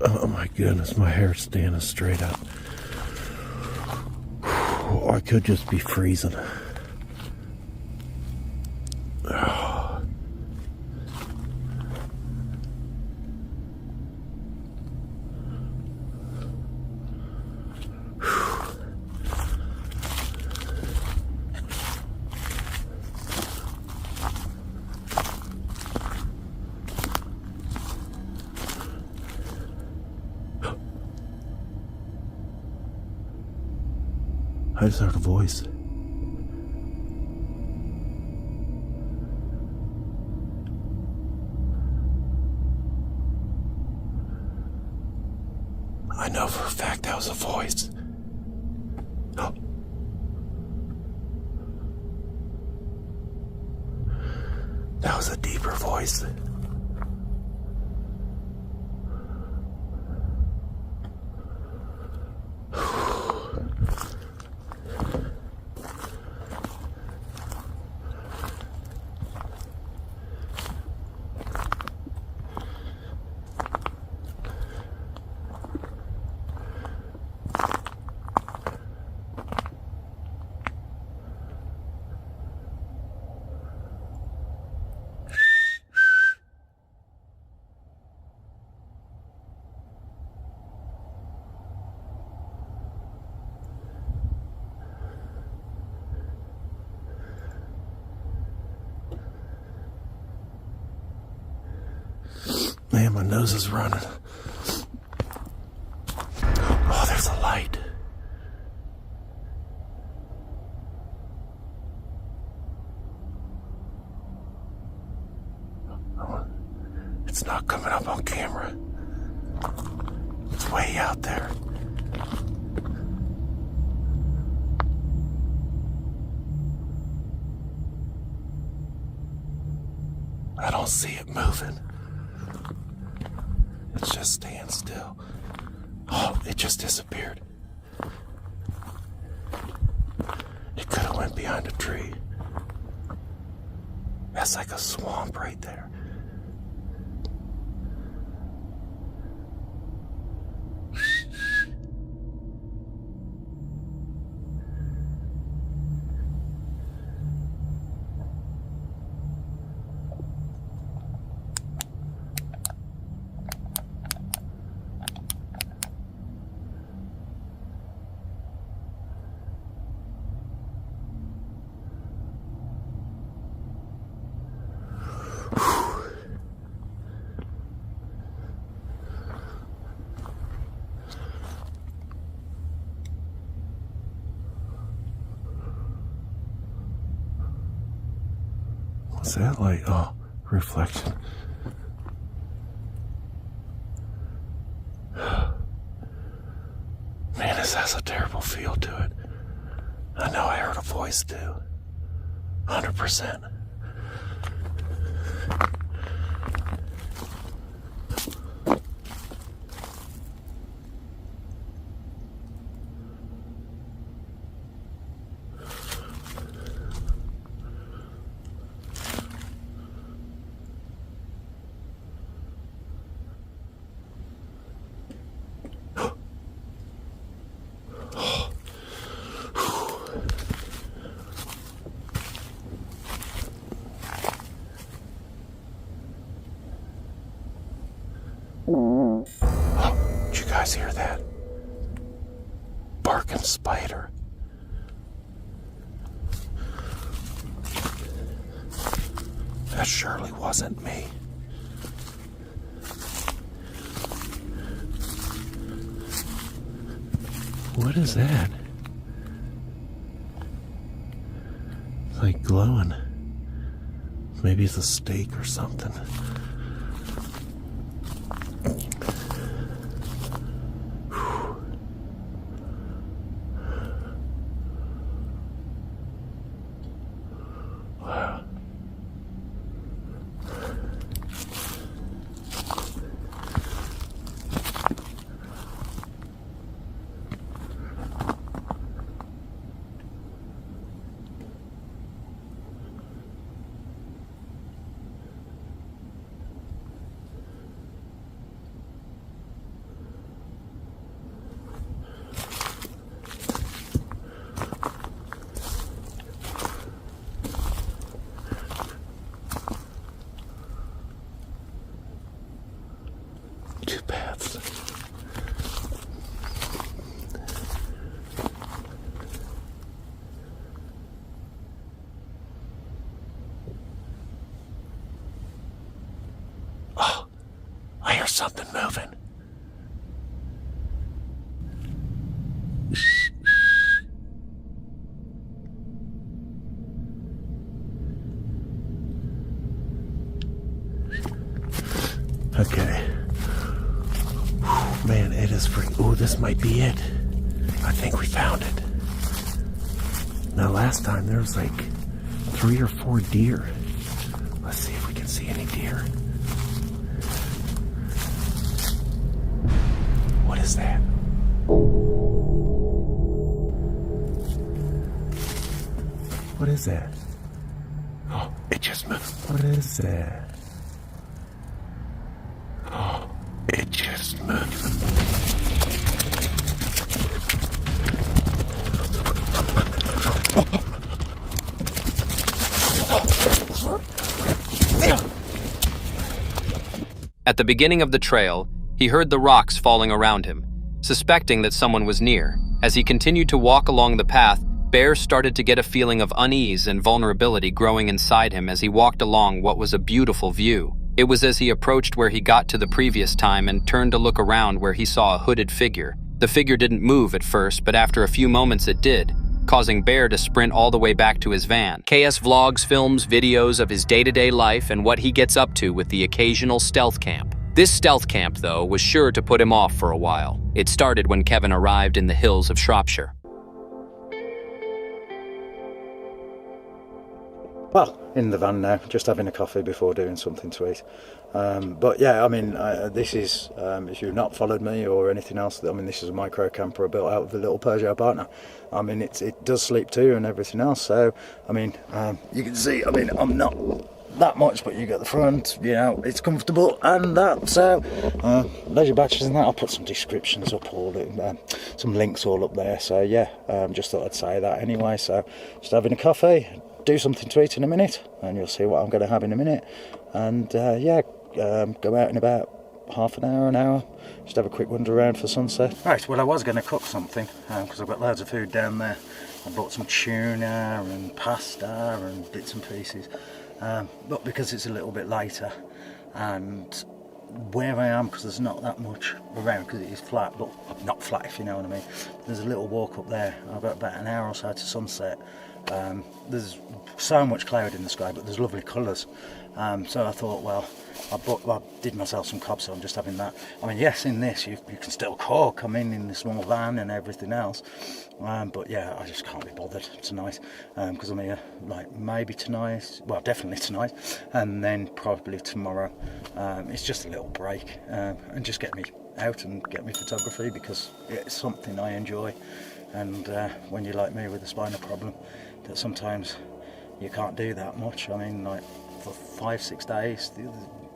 S6: Oh my goodness, my hair's standing straight up. I could just be freezing. I just heard a voice. I know for a fact that was a voice. Oh. That was a deeper voice. Man, my nose is running. Oh, there's a light. It's not coming up on camera. It's way out there. I don't see it moving. It's just staying still. Oh, it just disappeared. It could have went behind a tree. That's like a swamp right there. What's that light? Oh, reflection. Man, this has a terrible feel to it. I know I heard a voice too. 100%. Oh, did you guys hear that? Barking spider. That surely wasn't me. What is that? It's like glowing. Maybe it's a steak or something. Wow. Two paths. Oh, I hear something moving. Okay. Man, it is pretty. Oh, this might be it. I think we found it. Now, last time there was like 3 or 4 deer. Let's see if we can see any deer. What is that? What is that? Oh, it just moved. What is that? Oh, it just moved.
S1: At the beginning of the trail, he heard the rocks falling around him, suspecting that someone was near. As he continued to walk along the path, Bear started to get a feeling of unease and vulnerability growing inside him as he walked along what was a beautiful view. It was as he approached where he got to the previous time and turned to look around where he saw a hooded figure. The figure didn't move at first, but after a few moments it did, causing Bear to sprint all the way back to his van. KS vlogs, films, videos of his day-to-day life and what he gets up to with the occasional stealth camp. This stealth camp, though, was sure to put him off for a while. It started when Kevin arrived in the hills of Shropshire.
S14: Well, in the van now, just having a coffee before doing something to eat. But yeah, I mean, this is, if you've not followed me or anything else, I mean, this is a micro camper I built out with a little Peugeot partner. I mean, it does sleep too and everything else. So, I mean, you can see, I mean, I'm not that much, but you get the front, you know, it's comfortable and that. So, leisure batches and that, I'll put some descriptions up, some links all up there. So yeah, just thought I'd say that anyway. So, just having a coffee. Do something to eat in a minute and you'll see what I'm going to have in a minute, and yeah, go out in about half an hour, just have a quick wander around for sunset. Right, well, I was going to cook something because I've got loads of food down there. I bought some tuna and pasta and bits and pieces, but because it's a little bit later and where I am, because there's not that much around because it is flat, but not flat if you know what I mean, there's a little walk up there. I've got about an hour or so to sunset. There's so much cloud in the sky, but there's lovely colours. So I thought, well, I did myself some cob, so I'm just having that. I mean, yes, in this you can still cook, I mean, in the small van and everything else. But yeah, I just can't be bothered tonight, because I'm here like maybe tonight, well, definitely tonight, and then probably tomorrow. It's just a little break, and just get me out and get me photography, because it's something I enjoy. And when you're like me with a spinal problem, that sometimes you can't do that much. I mean, like for 5-6 days,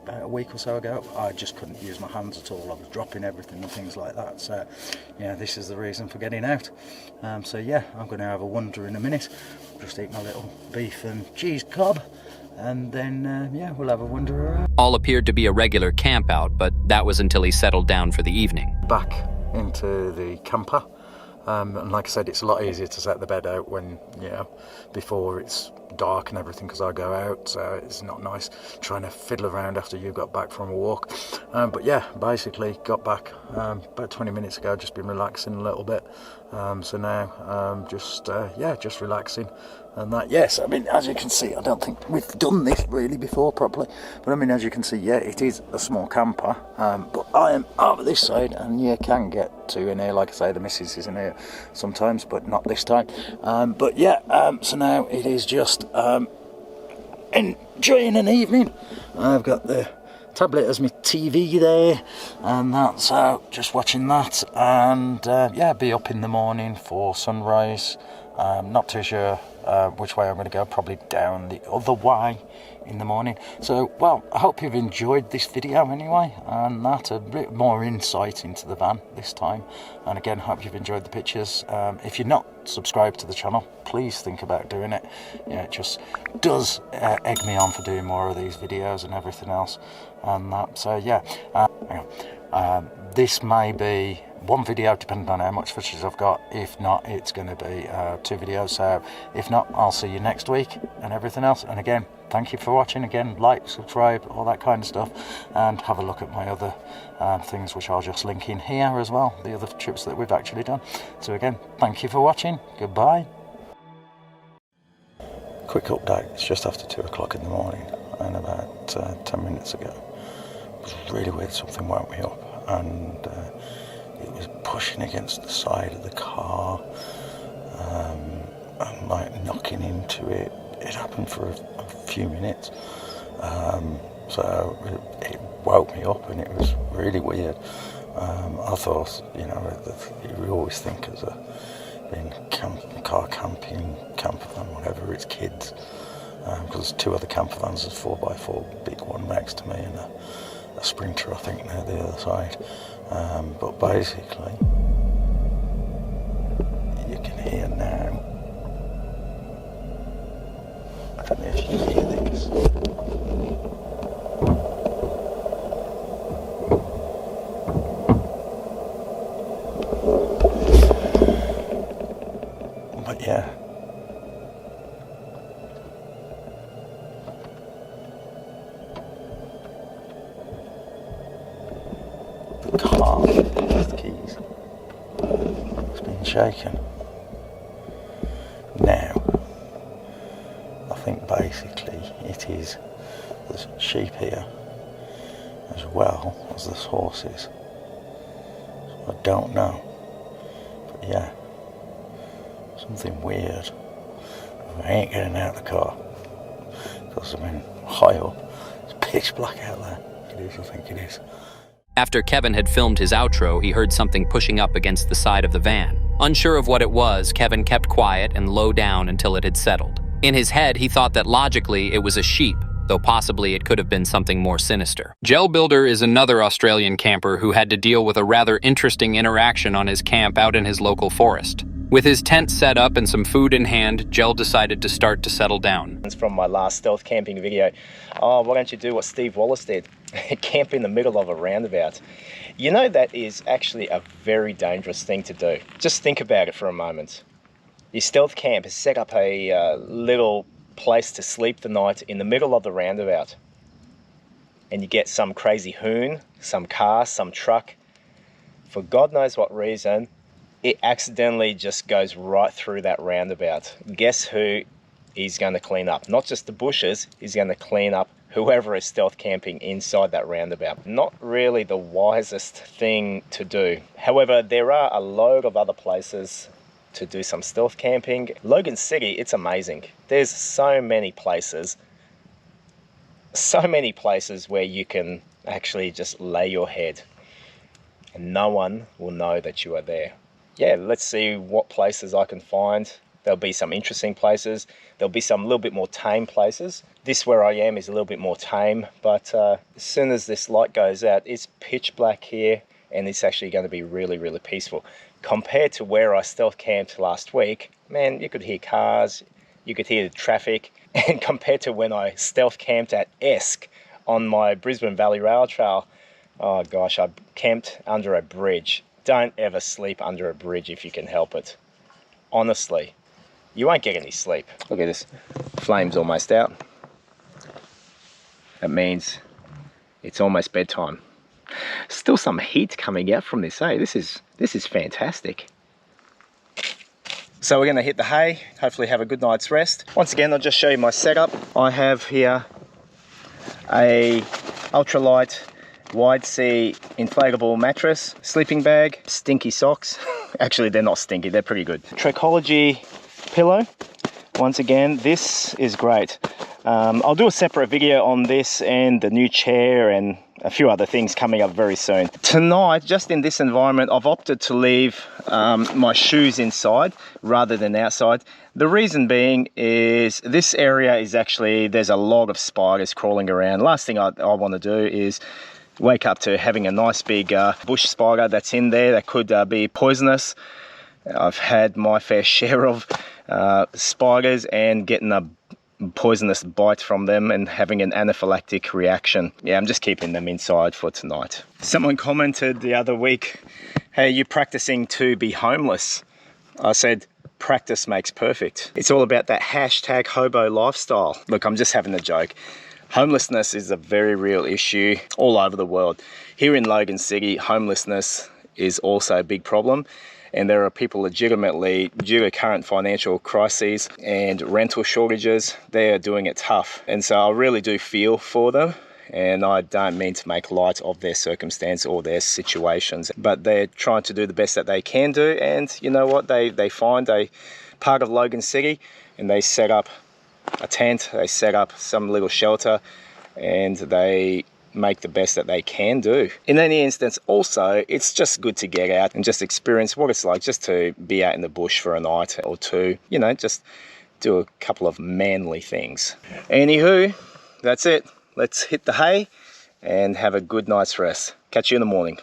S14: about a week or so ago, I just couldn't use my hands at all. I was dropping everything and things like that. So yeah, this is the reason for getting out. So yeah, I'm going to have a wander in a minute, just eat my little beef and cheese cob, and then yeah, we'll have a wander around.
S1: All appeared to be a regular camp out, but that was until he settled down for the evening.
S14: Back into the camper. And like I said, it's a lot easier to set the bed out when, you know, before it's dark and everything, because I go out, so it's not nice trying to fiddle around after you got back from a walk. But yeah, basically got back about 20 minutes ago, just been relaxing a little bit. So now just relaxing. And that, yes, I mean, as you can see, I don't think we've done this really before properly, but I mean, as you can see, yeah, it is a small camper, but I am over this side, and you can get to in here. Like I say, the missus is in here sometimes, but not this time. But yeah, so now it is just enjoying an evening. I've got the tablet as my TV there, and that's just watching that, and yeah, be up in the morning for sunrise. Not too sure which way I'm going to go, probably down the other way in the morning. So, well, I hope you've enjoyed this video anyway, and that a bit more insight into the van this time. And again, hope you've enjoyed the pictures. If you're not subscribed to the channel, please think about doing it. Yeah, it just does egg me on for doing more of these videos and everything else, and that. So yeah, this may be one video depending on how much footage I've got. If not, it's going to be 2 videos. So if not, I'll see you next week and everything else. And again, thank you for watching. Again, like, subscribe, all that kind of stuff, and have a look at my other things, which I'll just link in here as well, the other trips that we've actually done. So again, thank you for watching. Goodbye. Quick update, it's just after 2 o'clock in the morning, and about 10 minutes ago, it was really weird, something woke me up, and it was pushing against the side of the car, and like knocking into it. It happened for a few minutes, so it woke me up, and it was really weird. I thought, you know, you always think as being car camping, camper van, whatever, it's kids, because there's 2 other camper vans, there's 4x4, big one next to me, and a Sprinter, I think, near the other side. But basically, you can hear now. I don't know if you can hear this. But yeah. The car with the keys has been shaken. Now, I think basically it is, there's sheep here as well as there's horses. So I don't know, but yeah, something weird. I ain't getting out of the car because I mean, high up, it's pitch black out there. It is, I think it is.
S1: After Kevin had filmed his outro, he heard something pushing up against the side of the van. Unsure of what it was, Kevin kept quiet and low down until it had settled. In his head, he thought that logically it was a sheep, though possibly it could have been something more sinister. Gel Builder is another Australian camper who had to deal with a rather interesting interaction on his camp out in his local forest. With his tent set up and some food in hand, Gel decided to start to settle down.
S15: It's from my last stealth camping video. Oh, why don't you do what Steve Wallace did? Camp in the middle of a roundabout. You know, that is actually a very dangerous thing to do. Just think about it for a moment. Your stealth camp has set up a little place to sleep the night in the middle of the roundabout. And you get some crazy hoon, some car, some truck, for God knows what reason, it accidentally just goes right through that roundabout. Guess who he's going to clean up? Not just the bushes, he's going to clean up whoever is stealth camping inside that roundabout. Not really the wisest thing to do. However, there are a load of other places to do some stealth camping. Logan City, it's amazing. There's so many places where you can actually just lay your head and no one will know that you are there. Yeah, let's see what places I can find. There'll be some interesting places. There'll be some little bit more tame places. This where I am is a little bit more tame, but as soon as this light goes out, it's pitch black here and it's actually going to be really, really peaceful. Compared to where I stealth camped last week, man, you could hear cars, you could hear the traffic. And compared to when I stealth camped at Esk on my Brisbane Valley Rail Trail, oh gosh, I camped under a bridge. Don't ever sleep under a bridge if you can help it. Honestly, you won't get any sleep. Look at this, flame's almost out. That means it's almost bedtime. Still some heat coming out from this, eh? This is fantastic. So we're going to hit the hay, hopefully have a good night's rest. Once again, I'll just show you my setup. I have here a ultralight wide sea inflatable mattress, sleeping bag, stinky socks. Actually, they're not stinky, they're pretty good. Trachology pillow. Once again, this is great. I'll do a separate video on this and the new chair and a few other things coming up very soon. Tonight, just in this environment, I've opted to leave my shoes inside rather than outside. The reason being is this area is actually, there's a lot of spiders crawling around. Last thing I want to do is wake up to having a nice big bush spider that's in there that could be poisonous. I've had my fair share of spiders and getting a poisonous bite from them and having an anaphylactic reaction. Yeah, I'm just keeping them inside for tonight. Someone commented the other week, hey, you're practicing to be homeless. I said, practice makes perfect. It's all about that hashtag hobo lifestyle. Look, I'm just having a joke. Homelessness is a very real issue all over the world. Here in Logan City, homelessness is also a big problem. And there are people legitimately, due to current financial crises and rental shortages, they are doing it tough. And so I really do feel for them. And I don't mean to make light of their circumstance or their situations, but they're trying to do the best that they can do. And you know what? They find a part of Logan City and they set up a tent, they set up some little shelter, and they make the best that they can do. In any instance, also, it's just good to get out and just experience what it's like just to be out in the bush for a night or two, you know, just do a couple of manly things. Anywho, that's it. Let's hit the hay and have a good night's rest. Catch you in the morning.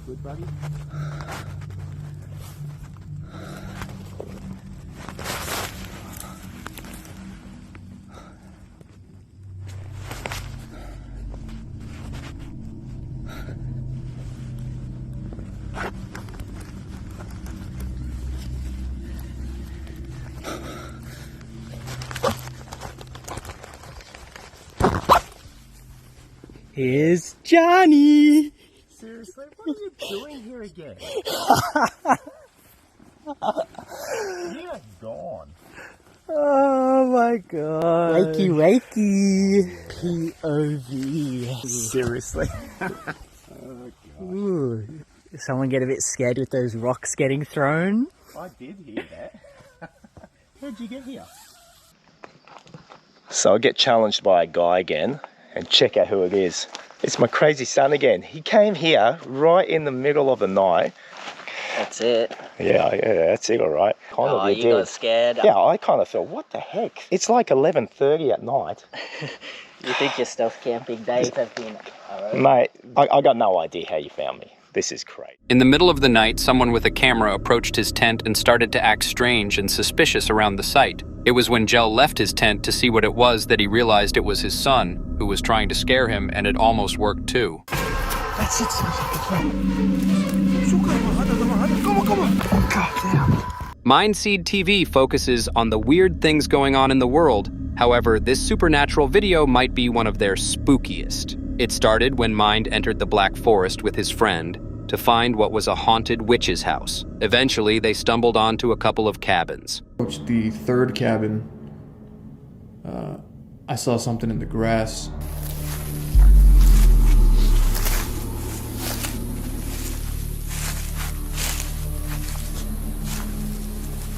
S10: Good, buddy?
S5: Here's Johnny!
S15: Seriously, what are you doing here again? You're gone.
S5: Oh my god. Wakey. POV.
S15: Seriously.
S5: Ooh,
S16: Did someone get a bit scared with those rocks getting thrown?
S15: I did hear that. How'd you get here? So I get challenged by a guy again, and check out who it is. It's my crazy son again. He came here right in the middle of the night.
S16: That's it.
S15: Yeah, that's it, all right.
S16: You got scared.
S15: Yeah, I kind of thought, what the heck? It's like 11:30 at night.
S16: You think your stealth camping days have been...
S15: Mate, I got no idea how you found me. This is great.
S1: In the middle of the night, someone with a camera approached his tent and started to act strange and suspicious around the site. It was when Jell left his tent to see what it was that he realized it was his son, who was trying to scare him, and it almost worked too.
S6: That's it. Come on. God damn.
S1: Mindseed TV focuses on the weird things going on in the world. However, this supernatural video might be one of their spookiest. It started when Mind entered the Black Forest with his friend to find what was a haunted witch's house. Eventually, they stumbled onto a couple of cabins.
S17: The third cabin, I saw something in the grass.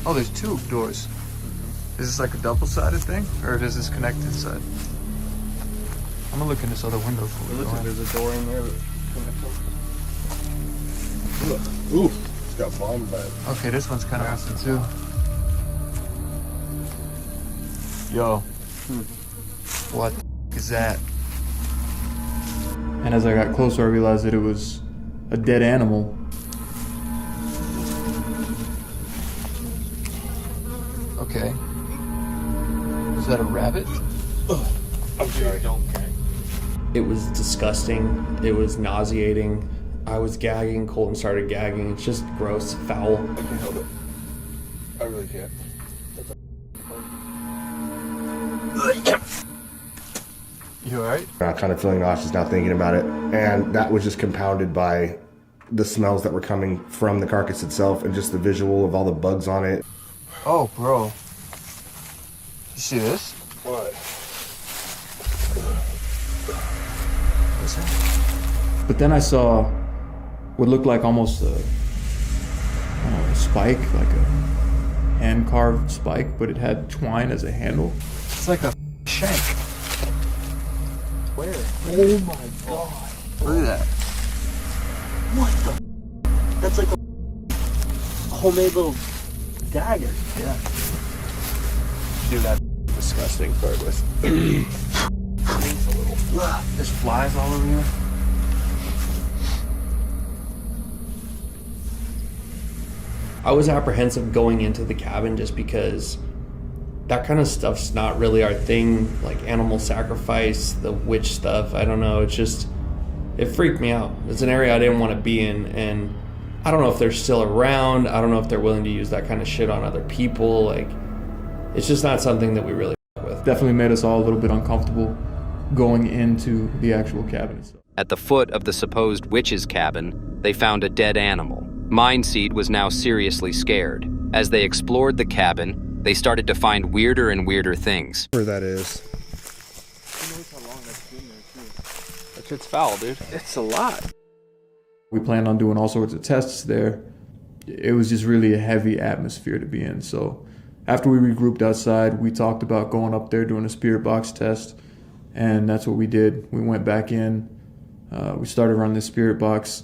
S17: Oh, there's two doors. Is this like a double-sided thing, or does this connect inside? I'm gonna look in this other window.
S11: It looks like there's a door in there.
S10: Ooh, it's got bomb bed.
S17: Okay, this one's kind of awesome too. Yo, what is that? And as I got closer, I realized that it was a dead animal. Okay. Is that a rabbit?
S10: I'm sorry.
S18: It was disgusting. It was nauseating. I was gagging. Colton started gagging. It's just gross, foul.
S10: I can't help it. I really can't.
S17: You alright?
S6: I'm kind of feeling nauseous now thinking about it. And that was just compounded by the smells that were coming from the carcass itself and just the visual of all the bugs on it.
S17: Oh, bro. You see this?
S10: What?
S17: But then I saw what looked like almost a spike, like a hand-carved spike, but it had twine as a handle. It's like a shank.
S16: Where?
S17: Oh my god. Look at that.
S16: What the? That's like a homemade little dagger.
S17: Yeah.
S6: Dude, that's disgusting regardless.
S17: There's flies all over here.
S18: I was apprehensive going into the cabin just because that kind of stuff's not really our thing, like animal sacrifice, the witch stuff. I don't know, it freaked me out. It's an area I didn't want to be in, and I don't know if they're still around. I don't know if they're willing to use that kind of shit on other people. Like, it's just not something that we really with.
S17: Definitely made us all a little bit uncomfortable going into the actual cabin itself.
S1: At the foot of the supposed witch's cabin, they found a dead animal. Mindseed was now seriously scared. As they explored the cabin, they started to find weirder and weirder things.
S6: Where that is.
S11: That shit's foul, dude.
S17: It's a lot. We planned on doing all sorts of tests there. It was just really a heavy atmosphere to be in. So after we regrouped outside, we talked about going up there doing a spirit box test. And that's what we did. We went back in. We started running the spirit box.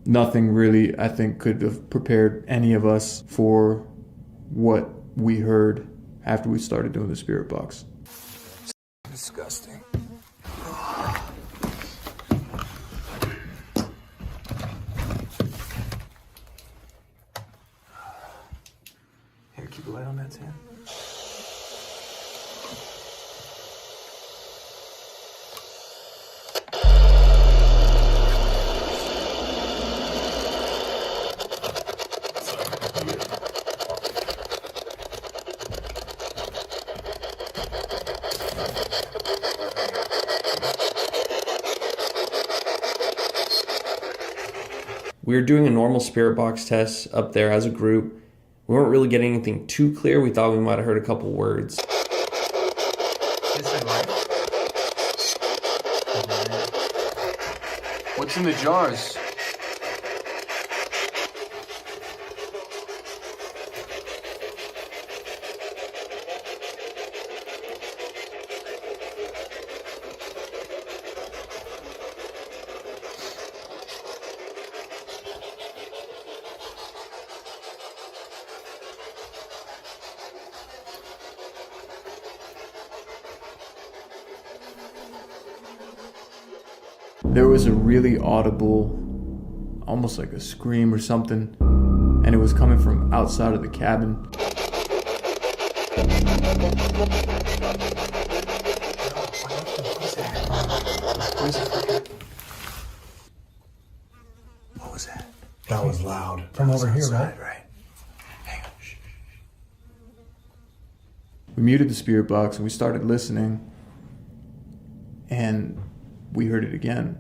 S17: Nothing really, I think, could have prepared any of us for what we heard after we started doing the spirit box. Disgusting. Here, keep a light on that, Sam.
S18: We were doing a normal spirit box test up there as a group. We weren't really getting anything too clear. We thought we might have heard a couple words.
S17: What's in the jars? There was a really audible, almost like a scream or something, and it was coming from outside of the cabin.
S6: What was that?
S5: That was loud. From over here, right?
S6: Hang on. Shh.
S17: We muted the spirit box and we started listening, and we heard it again,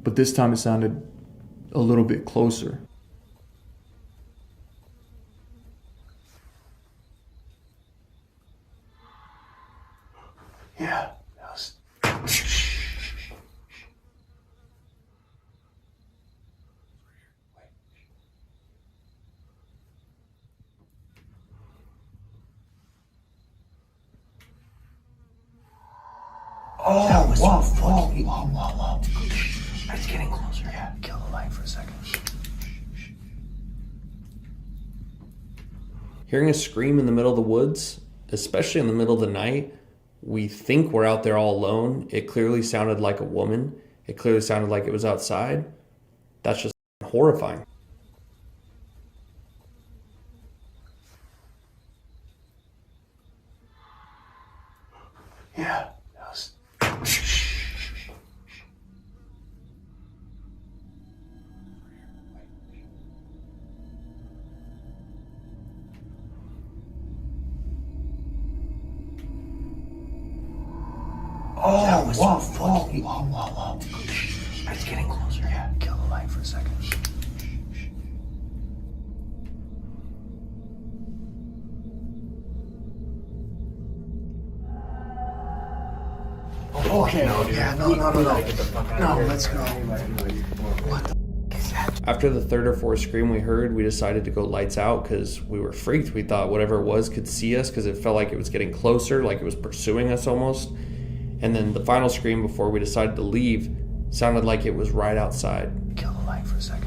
S17: but this time it sounded a little bit closer.
S6: Yeah, that was...
S5: Oh,
S6: that was
S5: whoa.
S6: It's getting closer. Yeah, kill the light for a second.
S18: Hearing a scream in the middle of the woods, especially in the middle of the night, we think we're out there all alone. It clearly sounded like a woman. It clearly sounded like it was outside. That's just horrifying.
S6: Yeah, that was...
S5: Oh,
S6: that was
S5: whoa.
S6: It's getting closer. Yeah, kill the light for a second.
S5: Okay.
S6: No, dude.
S5: Yeah, no.
S6: Get the fuck out of here.
S5: Let's go.
S6: What the is that?
S18: After the third or fourth scream we heard, we decided to go lights out because we were freaked. We thought whatever it was could see us because it felt like it was getting closer, like it was pursuing us almost. And then the final scream before we decided to leave sounded like it was right outside.
S6: Kill the light for a second.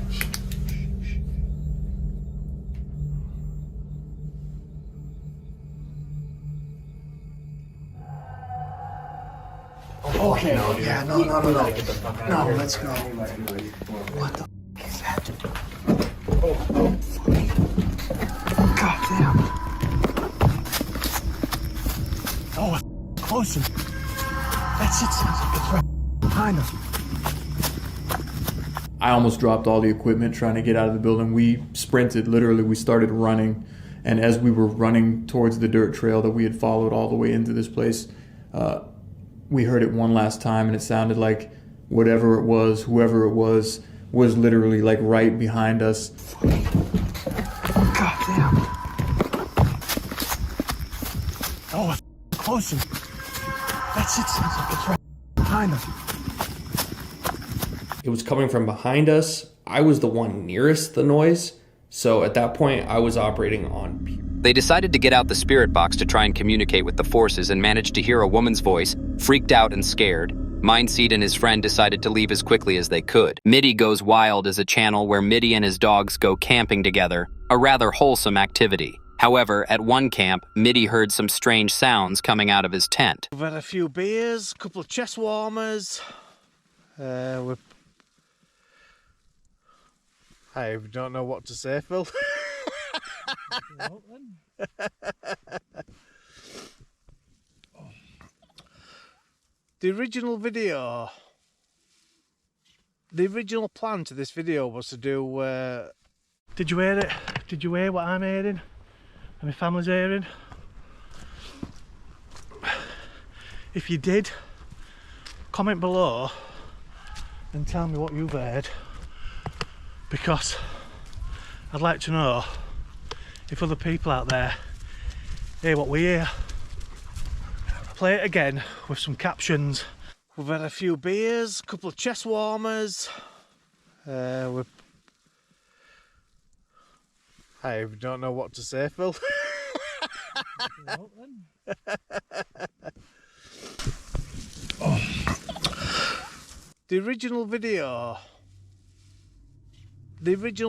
S5: Okay.
S6: No, dude.
S5: Yeah, no.
S6: Get the fuck out of here.
S5: Let's go.
S6: What the is that?
S5: God damn. Oh, it's closer. That's it. It's right behind us.
S17: I almost dropped all the equipment trying to get out of the building. We sprinted, literally, we started running. And as we were running towards the dirt trail that we had followed all the way into this place, we heard it one last time, and it sounded like whatever it was, whoever it was literally like right behind us.
S5: God damn. Oh, it's closer. That's it. It's right behind us.
S18: It was coming from behind us. I was the one nearest the noise, so at that point I was operating on pure.
S1: They decided to get out the spirit box to try and communicate with the forces and managed to hear a woman's voice, freaked out and scared. Mindseed and his friend decided to leave as quickly as they could. Mitty Goes Wild is a channel where Mitty and his dogs go camping together, a rather wholesome activity. However, at one camp, Mitty heard some strange sounds coming out of his tent.
S19: We've had a few beers, a couple of chest warmers. I don't know what to say, Phil. The original plan to this video was to do... Did you hear it? Did you hear what I'm hearing? And my family's hearing? If you did, comment below and tell me what you've heard, because I'd like to know if other people out there hear what we hear. Play it again with some captions. We've had a few beers, a couple of chest warmers. I don't know what to say, Phil. The original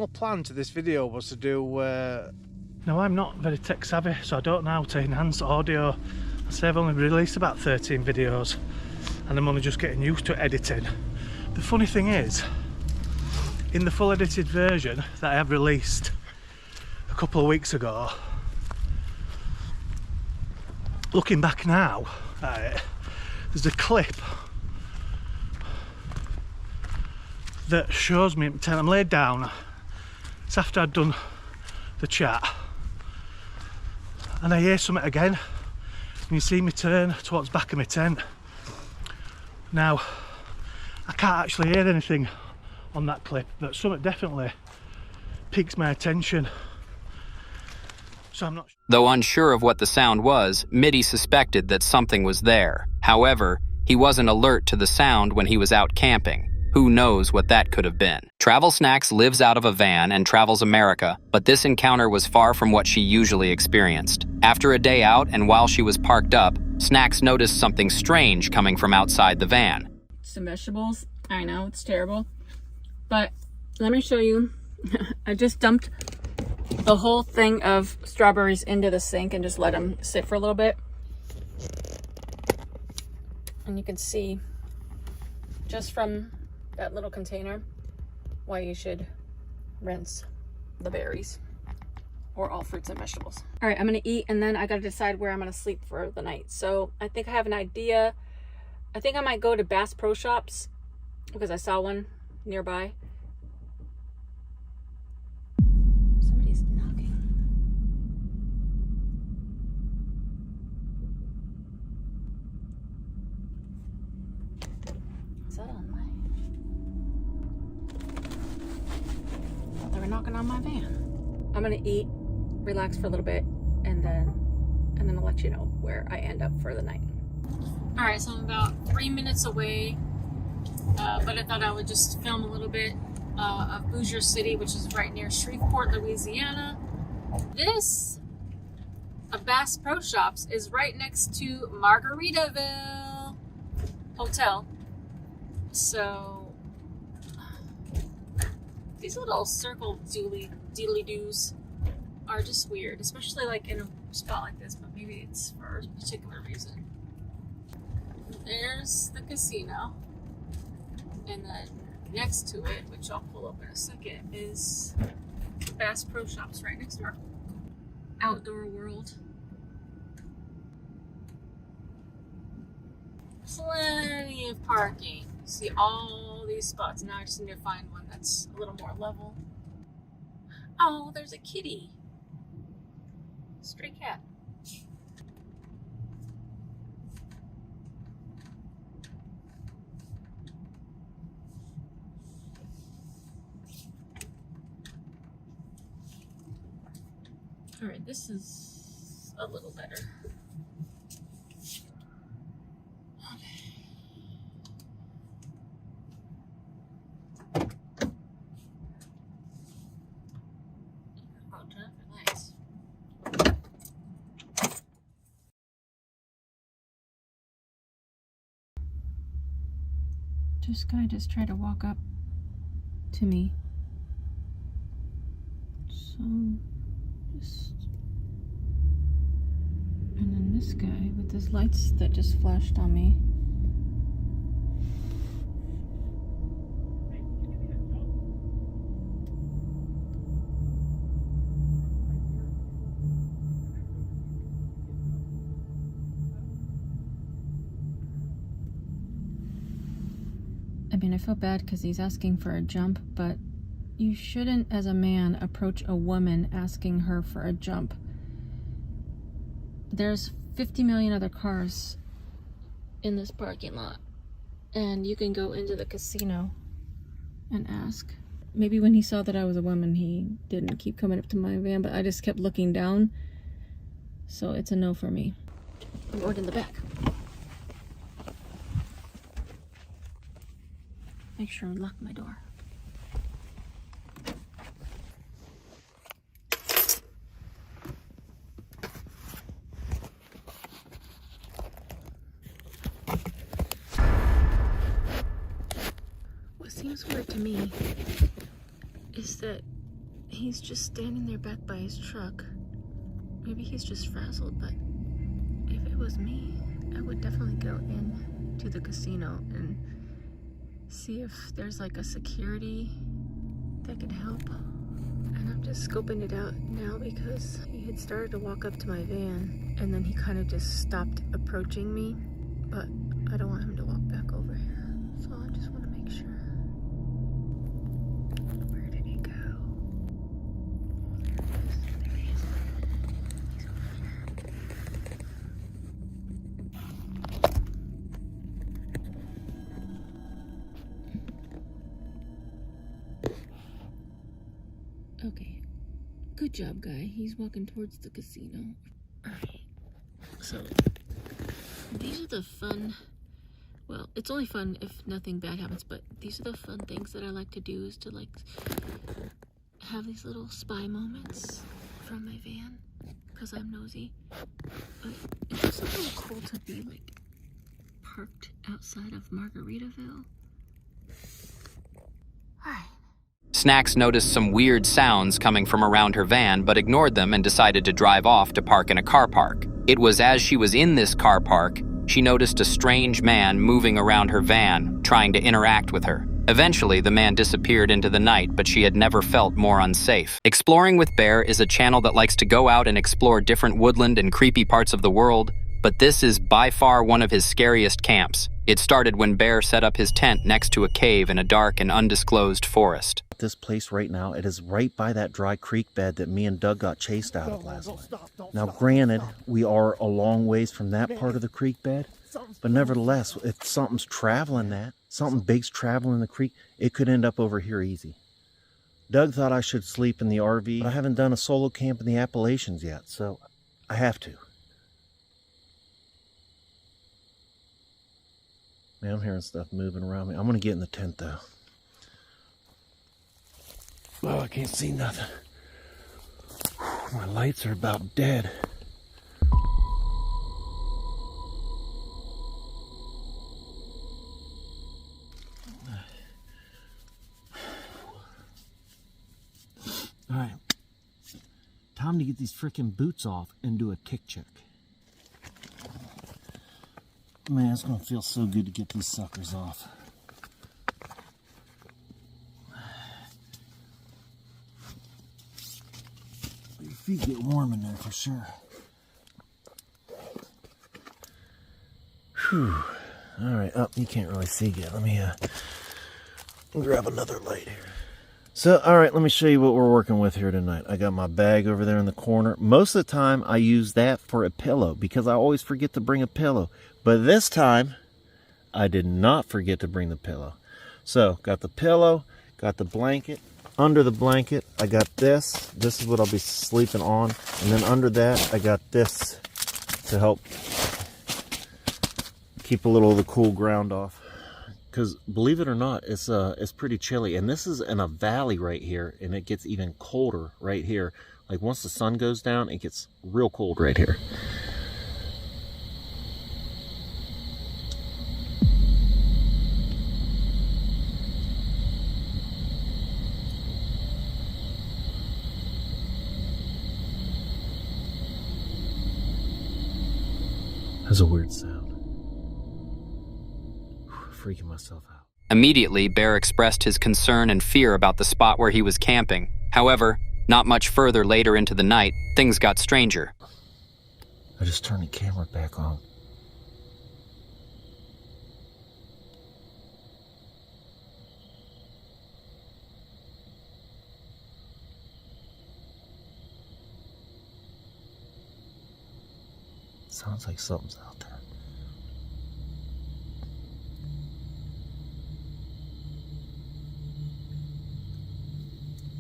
S19: plan to this video was to do... Now, I'm not very tech savvy, so I don't know how to enhance audio. I say I've only released about 13 videos and I'm only just getting used to editing. The funny thing is, in the full edited version that I have released a couple of weeks ago, looking back now at it, there's a clip that shows me, I'm laid down, it's after I'd done the chat, and I hear something again, and you see me turn towards the back of my tent. Now, I can't actually hear anything on that clip, but something definitely piques my attention. So I'm not sure.
S1: Though unsure of what the sound was, Mitty suspected that something was there. However, he wasn't alert to the sound when he was out camping. Who knows what that could have been? Travel Snacks lives out of a van and travels America, but this encounter was far from what she usually experienced. After a day out and while she was parked up, Snacks noticed something strange coming from outside the van.
S20: Some vegetables. I know, it's terrible. But let me show you. I just dumped the whole thing of strawberries into the sink and just let them sit for a little bit. And you can see just from that little container why you should rinse the berries or all fruits and vegetables. All right, I'm gonna eat and then I gotta decide where I'm gonna sleep for the night. So I think I have an idea. I think I might go to Bass Pro Shops because I saw one nearby. Somebody's knocking. Is that on my... I thought they were knocking on my van. I'm gonna eat, relax for a little bit, and then I'll let you know where I end up for the night. All right, so I'm about 3 minutes away, but I thought I would just film a little bit of Bossier City, which is right near Shreveport, Louisiana. This, Bass Pro Shops, is right next to Margaritaville Hotel. So these little circle dealy-doos are just weird, especially like in a spot like this, but maybe it's for a particular reason. There's the casino, and then next to it, which I'll pull up in a second, is Bass Pro Shops right next door. Outdoor World. Plenty of parking. You see all these spots. Now I just need to find one that's a little more level. Oh, there's a kitty. Stray cat. All right, this is a little better. This guy just tried to walk up to me. So, and then this guy with his lights that just flashed on me. I mean, I feel bad because he's asking for a jump, but you shouldn't, as a man, approach a woman asking her for a jump. There's 50 million other cars in this parking lot, and you can go into the casino and ask. Maybe when he saw that I was a woman, he didn't keep coming up to my van, but I just kept looking down, so it's a no for me. I'm going in the back. Make sure I lock my door. What seems weird to me is that he's just standing there back by his truck. Maybe he's just frazzled, but if it was me, I would definitely go in to the casino and see if there's like a security that can help. And I'm just scoping it out now because he had started to walk up to my van and then he kind of just stopped approaching me, but I don't want him to walk back over here, so I just want to make sure. Where did he go? There he is. He's over here. Okay, good job, guy. He's walking towards the casino. Alright, so these are the fun, well, it's only fun if nothing bad happens, but these are the fun things that I like to do, is to like have these little spy moments from my van, because I'm nosy. But it's also really cool to be like parked outside of Margaritaville. Alright.
S1: Snacks noticed some weird sounds coming from around her van, but ignored them and decided to drive off to park in a car park. It was as she was in this car park, she noticed a strange man moving around her van, trying to interact with her. Eventually, the man disappeared into the night, but she had never felt more unsafe. Exploring with Bear is a channel that likes to go out and explore different woodland and creepy parts of the world, but this is by far one of his scariest camps. It started when Bear set up his tent next to a cave in a dark and undisclosed forest.
S6: This place right now, it is right by that dry creek bed that me and Doug got chased out of last night. Now granted, we are a long ways from that part of the creek bed, but nevertheless, if something's traveling that, something big's traveling the creek, it could end up over here easy. Doug thought I should sleep in the RV, but I haven't done a solo camp in the Appalachians yet, so I have to. Man, I'm hearing stuff moving around me. I'm gonna get in the tent though. Oh, I can't see nothing. My lights are about dead. All right, time to get these freaking boots off and do a tick check. Man, it's gonna feel so good to get these suckers off. Your feet get warm in there for sure. Whew. All right, you can't really see yet. Let me grab another light here. So, all right, let me show you what we're working with here tonight. I got my bag over there in the corner. Most of the time, I use that for a pillow because I always forget to bring a pillow. But this time, I did not forget to bring the pillow. So, got the pillow, got the blanket. Under the blanket, I got this. This is what I'll be sleeping on. And then under that, I got this to help keep a little of the cool ground off. Because believe it or not, it's pretty chilly. And this is in a valley right here, and it gets even colder right here. Like once the sun goes down, it gets real cold right here. That's a weird sound. Freaking myself out.
S1: Immediately, Bear expressed his concern and fear about the spot where he was camping. However, not much further later into the night, things got stranger.
S6: I just turned the camera back on. Sounds like something's out there.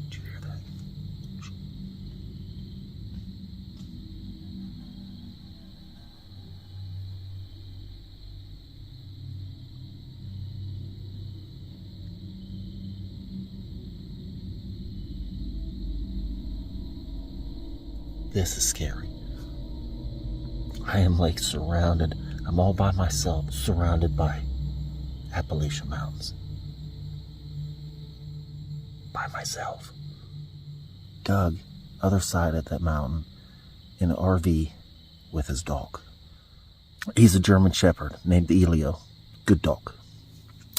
S6: Did you hear that? This is scary. I am like surrounded, I'm all by myself, surrounded by Appalachian Mountains. By myself. Doug, other side of that mountain, in an RV with his dog. He's a German Shepherd named Elio. Good dog.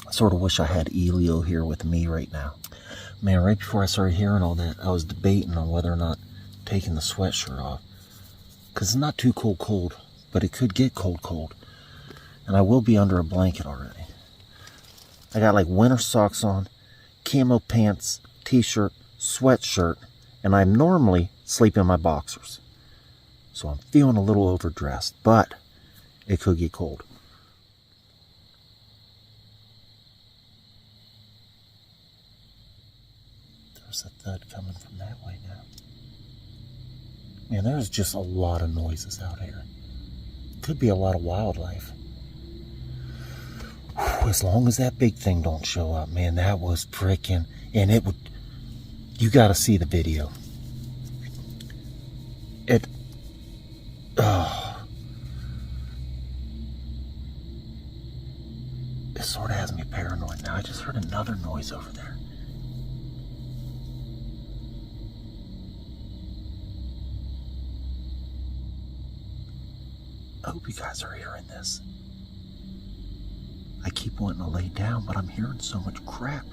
S21: I sort of wish I had Elio here with me right now. Man, right before I started hearing all that, I was debating on whether or not taking the sweatshirt off. Because it's not too cold, but it could get cold. And I will be under a blanket already. I got like winter socks on, camo pants, t-shirt, sweatshirt, and I normally sleep in my boxers. So I'm feeling a little overdressed, but it could get cold. There's a thud coming from that way now. Man, there's just a lot of noises out here. Could be a lot of wildlife. As long as that big thing don't show up, man, that was freaking, and it would, you gotta see the video. It sort of has me paranoid now. I just heard another noise over there. I hope you guys are hearing this. I keep wanting to lay down, but I'm hearing so much crap.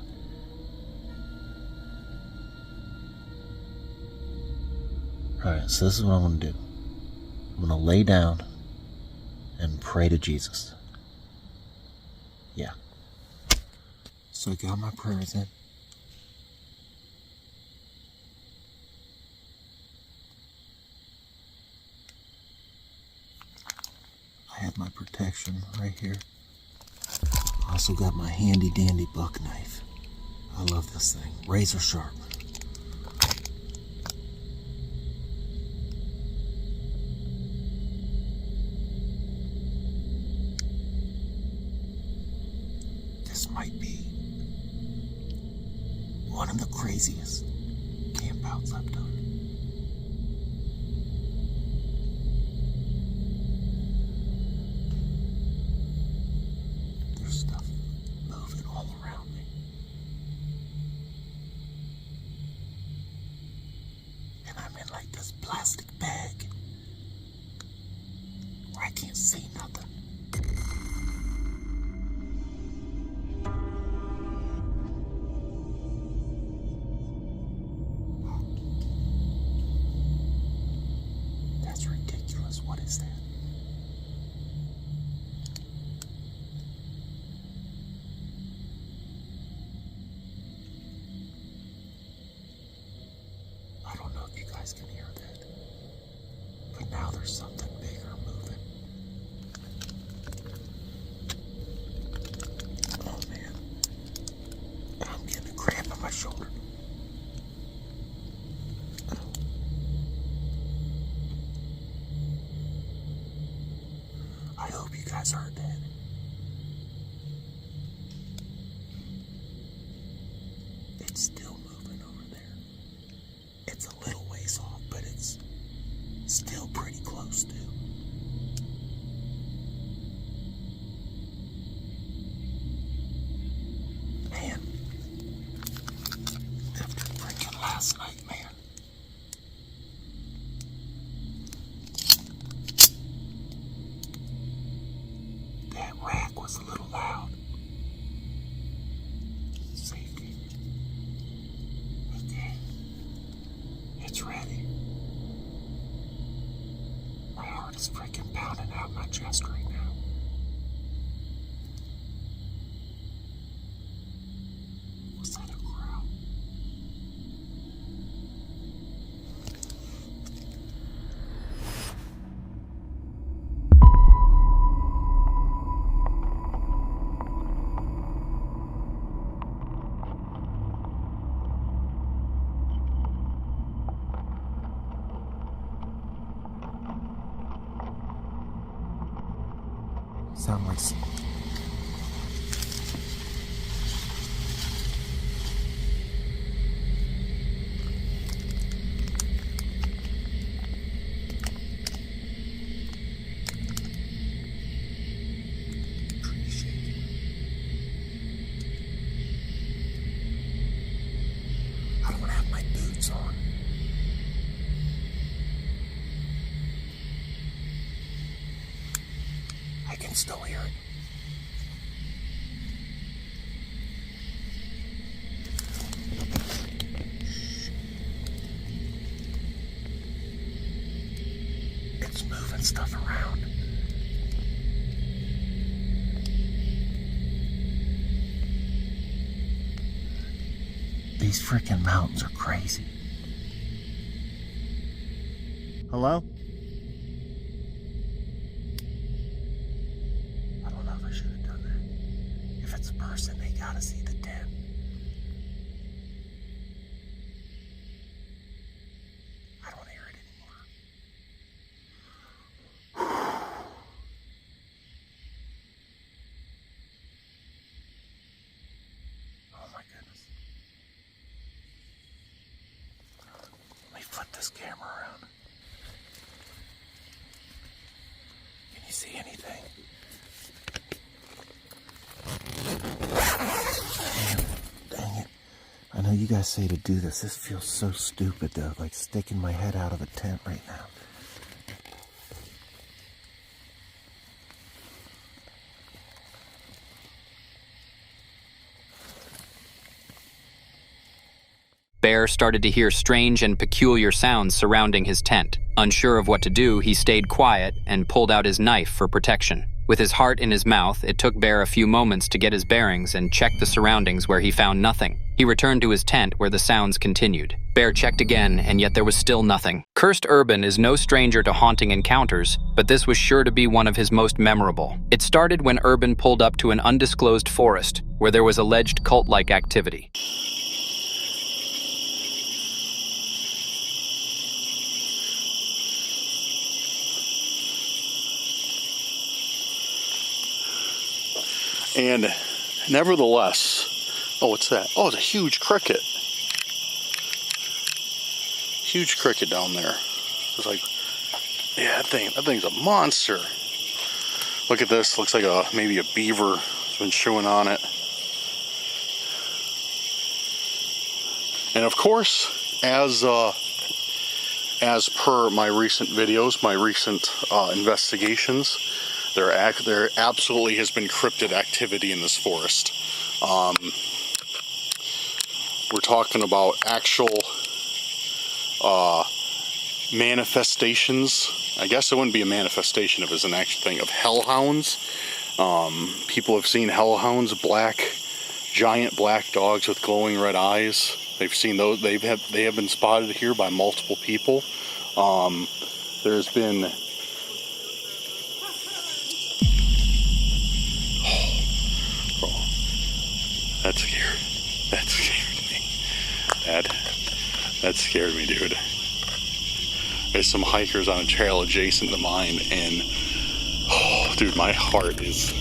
S21: Alright, so this is what I'm going to do. I'm going to lay down and pray to Jesus. Yeah. So I got my prayers in. I have my protection right here. I also got my handy dandy buck knife. I love this thing. Razor sharp. This might be one of the craziest campouts I've done. There's stuff moving all around me. And I'm in like this plastic bag where I can't see nothing. That's ridiculous. What is that? I don't know if you guys can hear that, but now there's something bigger moving. Oh man, I'm getting a cramp in my shoulder. I hope you guys heard that. It's still moving over there. It's a little ways off, but it's still pretty close to. Man, after freaking last night, man. That rack was a little loud. Safety. Okay. It's ready. My heart is freaking pounding out my chest right now. Was that a growl? Sound like tree shaking. I don't have my boots on. I can still hear it. These freaking mountains are crazy. Hello? I don't know if I should have done that. If it's a person, they gotta see the tent. I don't hear it anymore. Oh my goodness. Let me flip this camera around. Can you see anything? Dang it. I know you guys say to do this. This feels so stupid though, like sticking my head out of a tent right now.
S1: Bear started to hear strange and peculiar sounds surrounding his tent. Unsure of what to do, he stayed quiet and pulled out his knife for protection. With his heart in his mouth, it took Bear a few moments to get his bearings and check the surroundings where he found nothing. He returned to his tent where the sounds continued. Bear checked again, and yet there was still nothing. Cursed Urban is no stranger to haunting encounters, but this was sure to be one of his most memorable. It started when Urban pulled up to an undisclosed forest where there was alleged cult-like activity.
S3: And nevertheless, oh, what's that? Oh, it's a huge cricket. Huge cricket down there. It's like, yeah, that thing's a monster. Look at this. Looks like maybe a beaver has been chewing on it. And of course, as per my recent videos, my recent investigations, there absolutely has been cryptid activity in this forest. We're talking about actual manifestations. I guess it wouldn't be a manifestation if it was an actual thing of hellhounds. People have seen hellhounds, giant black dogs with glowing red eyes. They've seen those. They have been spotted here by multiple people. There's been that scared me. That scared me, dude. There's some hikers on a trail adjacent to mine, and oh, dude, my heart is.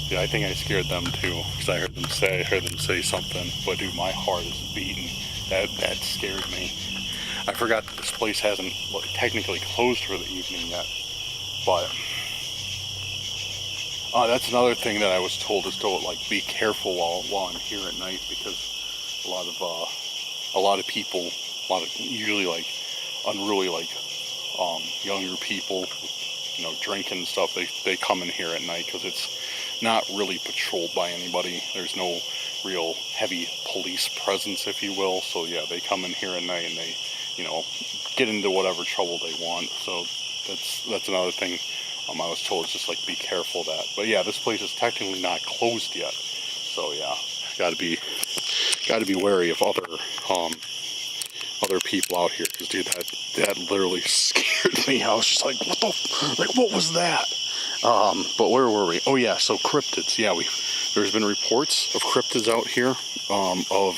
S3: Yeah, I think I scared them too, because I heard them say something. But dude, my heart is beating. That scared me. I forgot that this place hasn't technically closed for the evening yet, but that's another thing that I was told is to be careful while I'm here at night, because a lot of people, usually unruly younger people, drinking and stuff. They come in here at night because it's not really patrolled by anybody. There's no real heavy police presence, if you will. So yeah, they come in here at night and they, get into whatever trouble they want. So that's another thing I was told, is just be careful of that. But yeah, this place is technically not closed yet. So yeah, gotta be wary of other people out here, because dude, that literally scared me. I was just like, what was that? But where were we? Oh yeah, so cryptids. Yeah, there's been reports of cryptids out here, of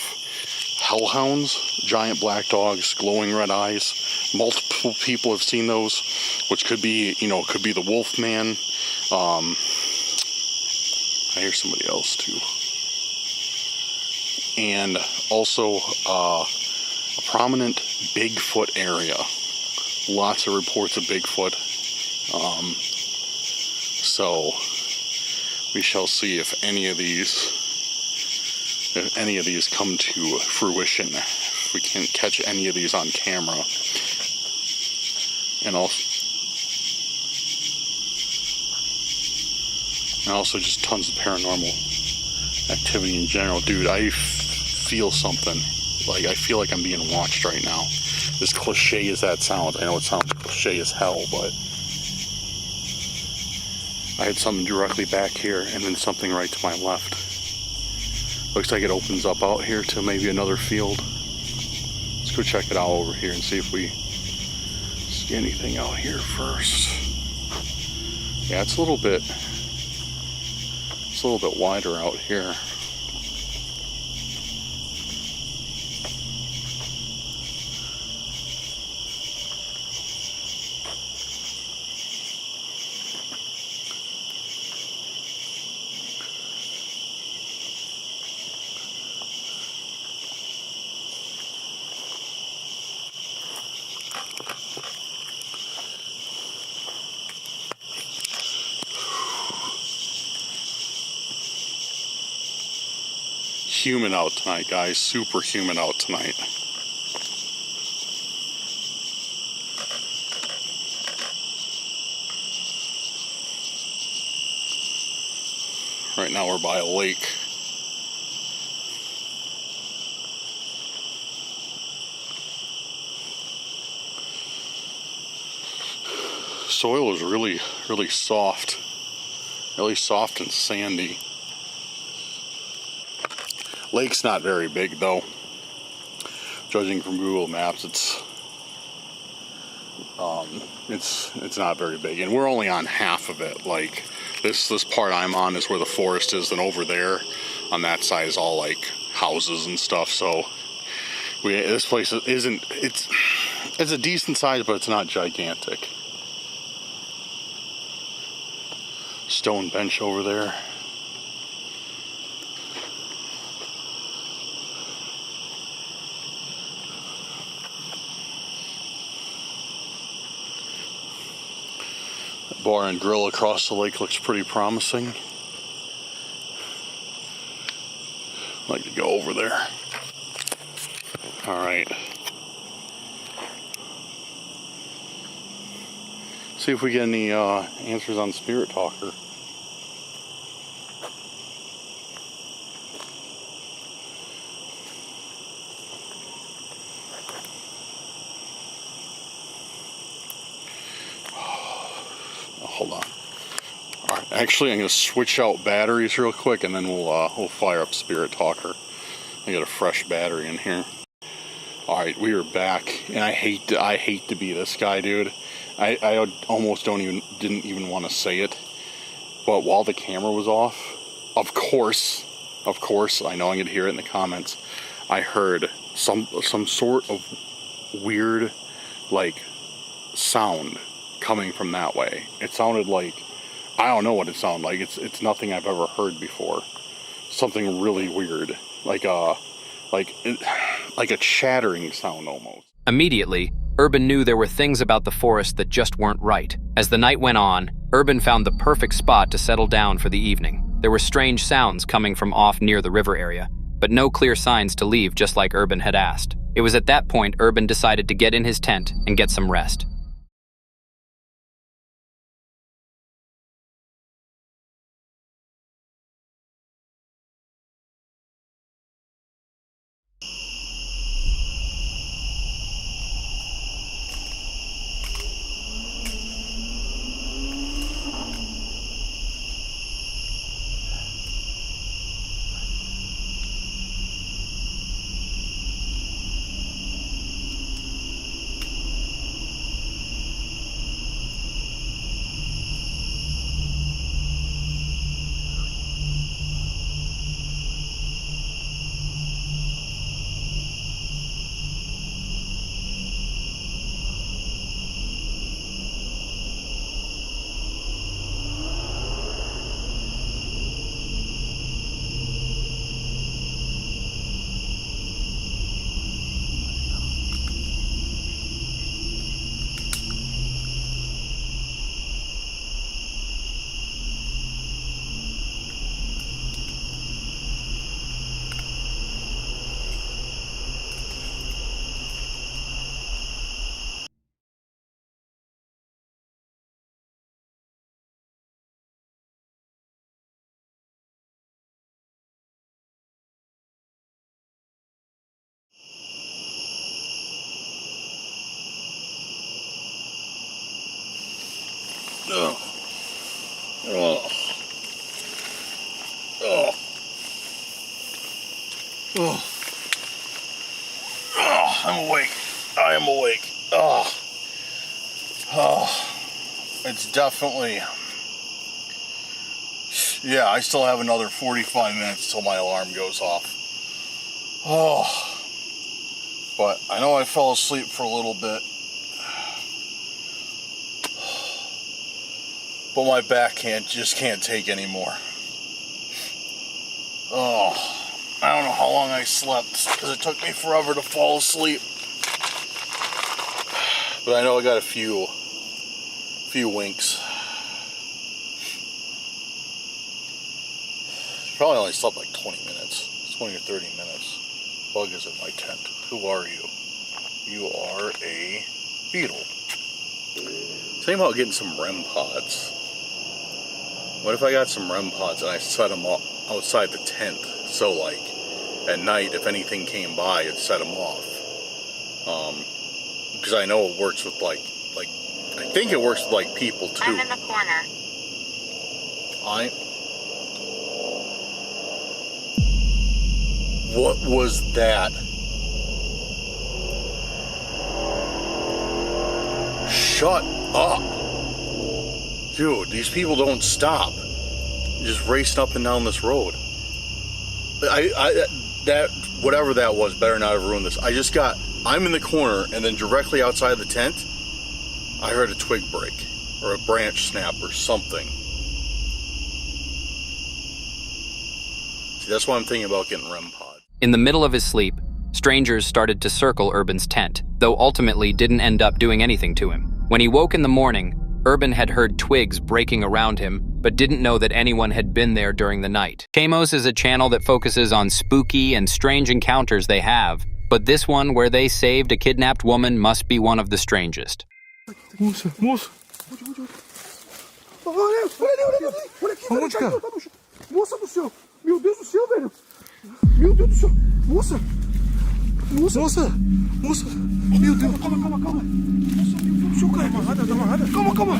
S3: hellhounds, giant black dogs, glowing red eyes. Multiple people have seen those, which could be, could be the wolf man. I hear somebody else too. And also a prominent Bigfoot area. Lots of reports of Bigfoot. So we shall see if any of these come to fruition. If we can catch any of these on camera. And also just tons of paranormal activity in general. Dude, I feel something. I feel like I'm being watched right now. As cliche as that sounds, I know it sounds cliche as hell, but I had something directly back here and then something right to my left. Looks like it opens up out here to maybe another field. Let's go check it out over here and see if we see anything out here first. Yeah, it's a little bit wider out here. Humid out tonight, guys. Super humid out tonight. Right now we're by a lake. Soil is really soft. Really soft and sandy. Lake's not very big though. Judging from Google Maps, it's not very big, and we're only on half of it. Like this part I'm on is where the forest is, and over there on that side is all like houses and stuff. So this place isn't. It's a decent size, but it's not gigantic. Stone bench over there. Bar and grill across the lake looks pretty promising. I'd like to go over there. All right. See if we get any answers on Spirit Talker. Hold on. All right, actually, I'm going to switch out batteries real quick, and then we'll fire up Spirit Talker. I got a fresh battery in here. All right, we are back, and I hate to be this guy, dude. I almost didn't even want to say it, but while the camera was off, of course, I know I'm going to hear it in the comments. I heard some sort of weird, like, sound coming from that way. It sounded like, I don't know what it sounded like. It's nothing I've ever heard before. Something really weird, like a chattering sound almost.
S1: Immediately, Urban knew there were things about the forest that just weren't right. As the night went on, Urban found the perfect spot to settle down for the evening. There were strange sounds coming from off near the river area, but no clear signs to leave, just like Urban had asked. It was at that point Urban decided to get in his tent and get some rest.
S3: Oh, Oh. Oh, I'm awake. I am awake. Oh. Oh. It's definitely... Yeah, I still have another 45 minutes till my alarm goes off. Oh. But I know I fell asleep for a little bit. But my back just can't take anymore. Oh, I don't know how long I slept because it took me forever to fall asleep. But I know I got a few winks. Probably only slept like 20 minutes, 20 or 30 minutes. Bug is in my tent. Who are you? You are a beetle. Think about getting some REM pods. What if I got some REM pods and I set them up outside the tent? So like at night, if anything came by, it'd set them off. Because I know it works with like I think it works with like people too.
S4: I'm in the corner.
S3: What was that? Shut up. Dude, these people don't stop. Just racing up and down this road. That whatever that was better not have ruined this. I'm in the corner and then directly outside the tent, I heard a twig break or a branch snap or something. See, that's why I'm thinking about getting REM pod.
S1: In the middle of his sleep, strangers started to circle Urban's tent, though ultimately didn't end up doing anything to him. When he woke in the morning, Urban had heard twigs breaking around him, but didn't know that anyone had been there during the night. Kamos is a channel that focuses on spooky and strange encounters they have, but this one where they saved a kidnapped woman must be one of the strangest.
S19: Moça. Olha aqui,
S6: Onde, cara?
S19: Moça do céu. Meu Deus do céu, velho. Meu Deus do céu. Moça. Meu Deus. Calma. Moça, meu Deus do céu, cara. Tá amarrada. Calma.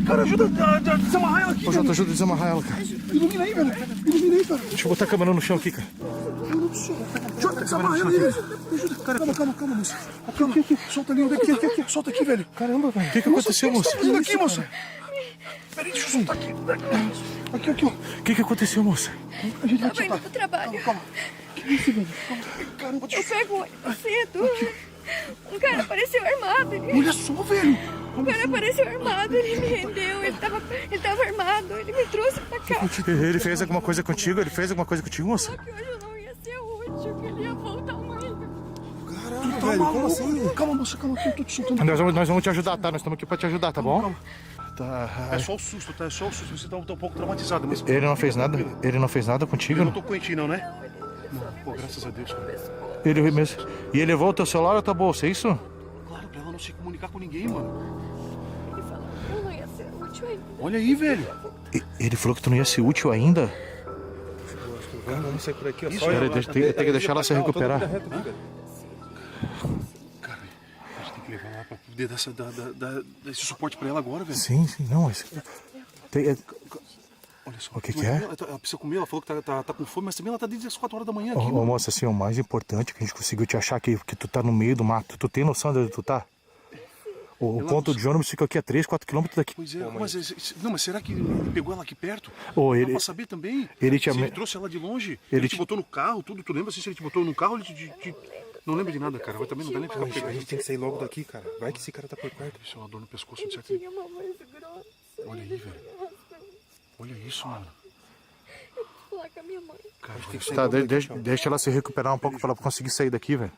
S19: Cara, ajuda a desamarrar ela aqui.
S6: Ô, Jota, ajuda a desamarrar ela, cara.
S19: Ilumina aí, velho. Cara.
S6: Deixa eu botar a câmera no chão aqui, cara.
S19: Meu Deus do céu. Jota, desamarra ela aí, velho. Ajuda. Cara, calma, moça. Aqui. Solta ali. Aqui. Solta aqui, velho.
S6: Caramba, velho. O que aconteceu, moça?
S19: Ajuda aqui, moça. Peraí, deixa eu soltar aqui. Aqui, ó.
S6: O que aconteceu, moça?
S19: A gente vai
S4: Tava indo pro trabalho.
S19: Calma. Que isso, velho? Caramba,
S4: Eu pego o ônibus cedo. Um cara apareceu armado.
S19: Olha só, velho.
S4: Um cara apareceu armado, ele me rendeu, ele tava armado, ele me trouxe pra cá.
S6: Ele fez alguma coisa contigo? Moça?
S4: Só que hoje eu não ia ser útil, que ele ia voltar amanhã.
S19: Caramba, velho, como assim? Calma, moça, calma, eu tô te soltando.
S6: Nós vamos te ajudar, tá? Nós estamos aqui pra te ajudar, tá bom?
S19: Calma.
S6: Tá.
S19: É só o susto, tá? É só o susto. Você tá um pouco traumatizado, mas...
S6: Ele não fez nada? Ele não fez nada contigo?
S19: Ele não tocou em ti, não, né? Não, pô, graças a Deus, cara.
S6: Ele mesmo. E ele levou o teu celular ou a tua bolsa, é isso?
S19: Claro, pra ela não se comunicar com ninguém, mano.
S4: Ele falou que eu não ia ser útil ainda.
S19: Olha aí, velho.
S6: Ele falou que tu não ia ser útil ainda?
S19: Vamos sair por aqui, ó.
S6: Tem que deixar ela se recuperar.
S19: Cara, a gente tem que levar lá pra poder dar esse suporte pra ela agora, velho.
S6: Sim, não, mas...
S19: Olha só.
S6: O que é?
S19: Ela precisa comer, ela falou que tá com fome, mas também ela tá desde as 4 horas da manhã aqui.
S6: Ô, moça, assim, o mais importante que a gente conseguiu te achar aqui, que tu tá no meio do mato. Tu tem noção de onde tu tá? O ponto de ônibus fica aqui a 3, 4 quilômetros daqui.
S19: Pois é, mas será que ele pegou ela aqui perto?
S6: Dá
S19: pra saber também?
S6: Ele
S19: trouxe ela de longe? Ele te botou no carro, tudo? Tu lembra assim, se ele te botou no carro? Não lembro de nada, cara. Mas também não dá nem pra ficar.
S6: A gente tem que sair logo daqui, cara. Vai que esse cara tá por perto.
S19: Isso é uma dor no pescoço, de certo?
S4: Tinha uma voz grossa.
S19: Olha aí, velho. Olha isso, mano.
S4: Eu vou falar com a minha mãe.
S19: Cara,
S6: tá, deixa ela se recuperar um pouco pra ela conseguir sair daqui, velho.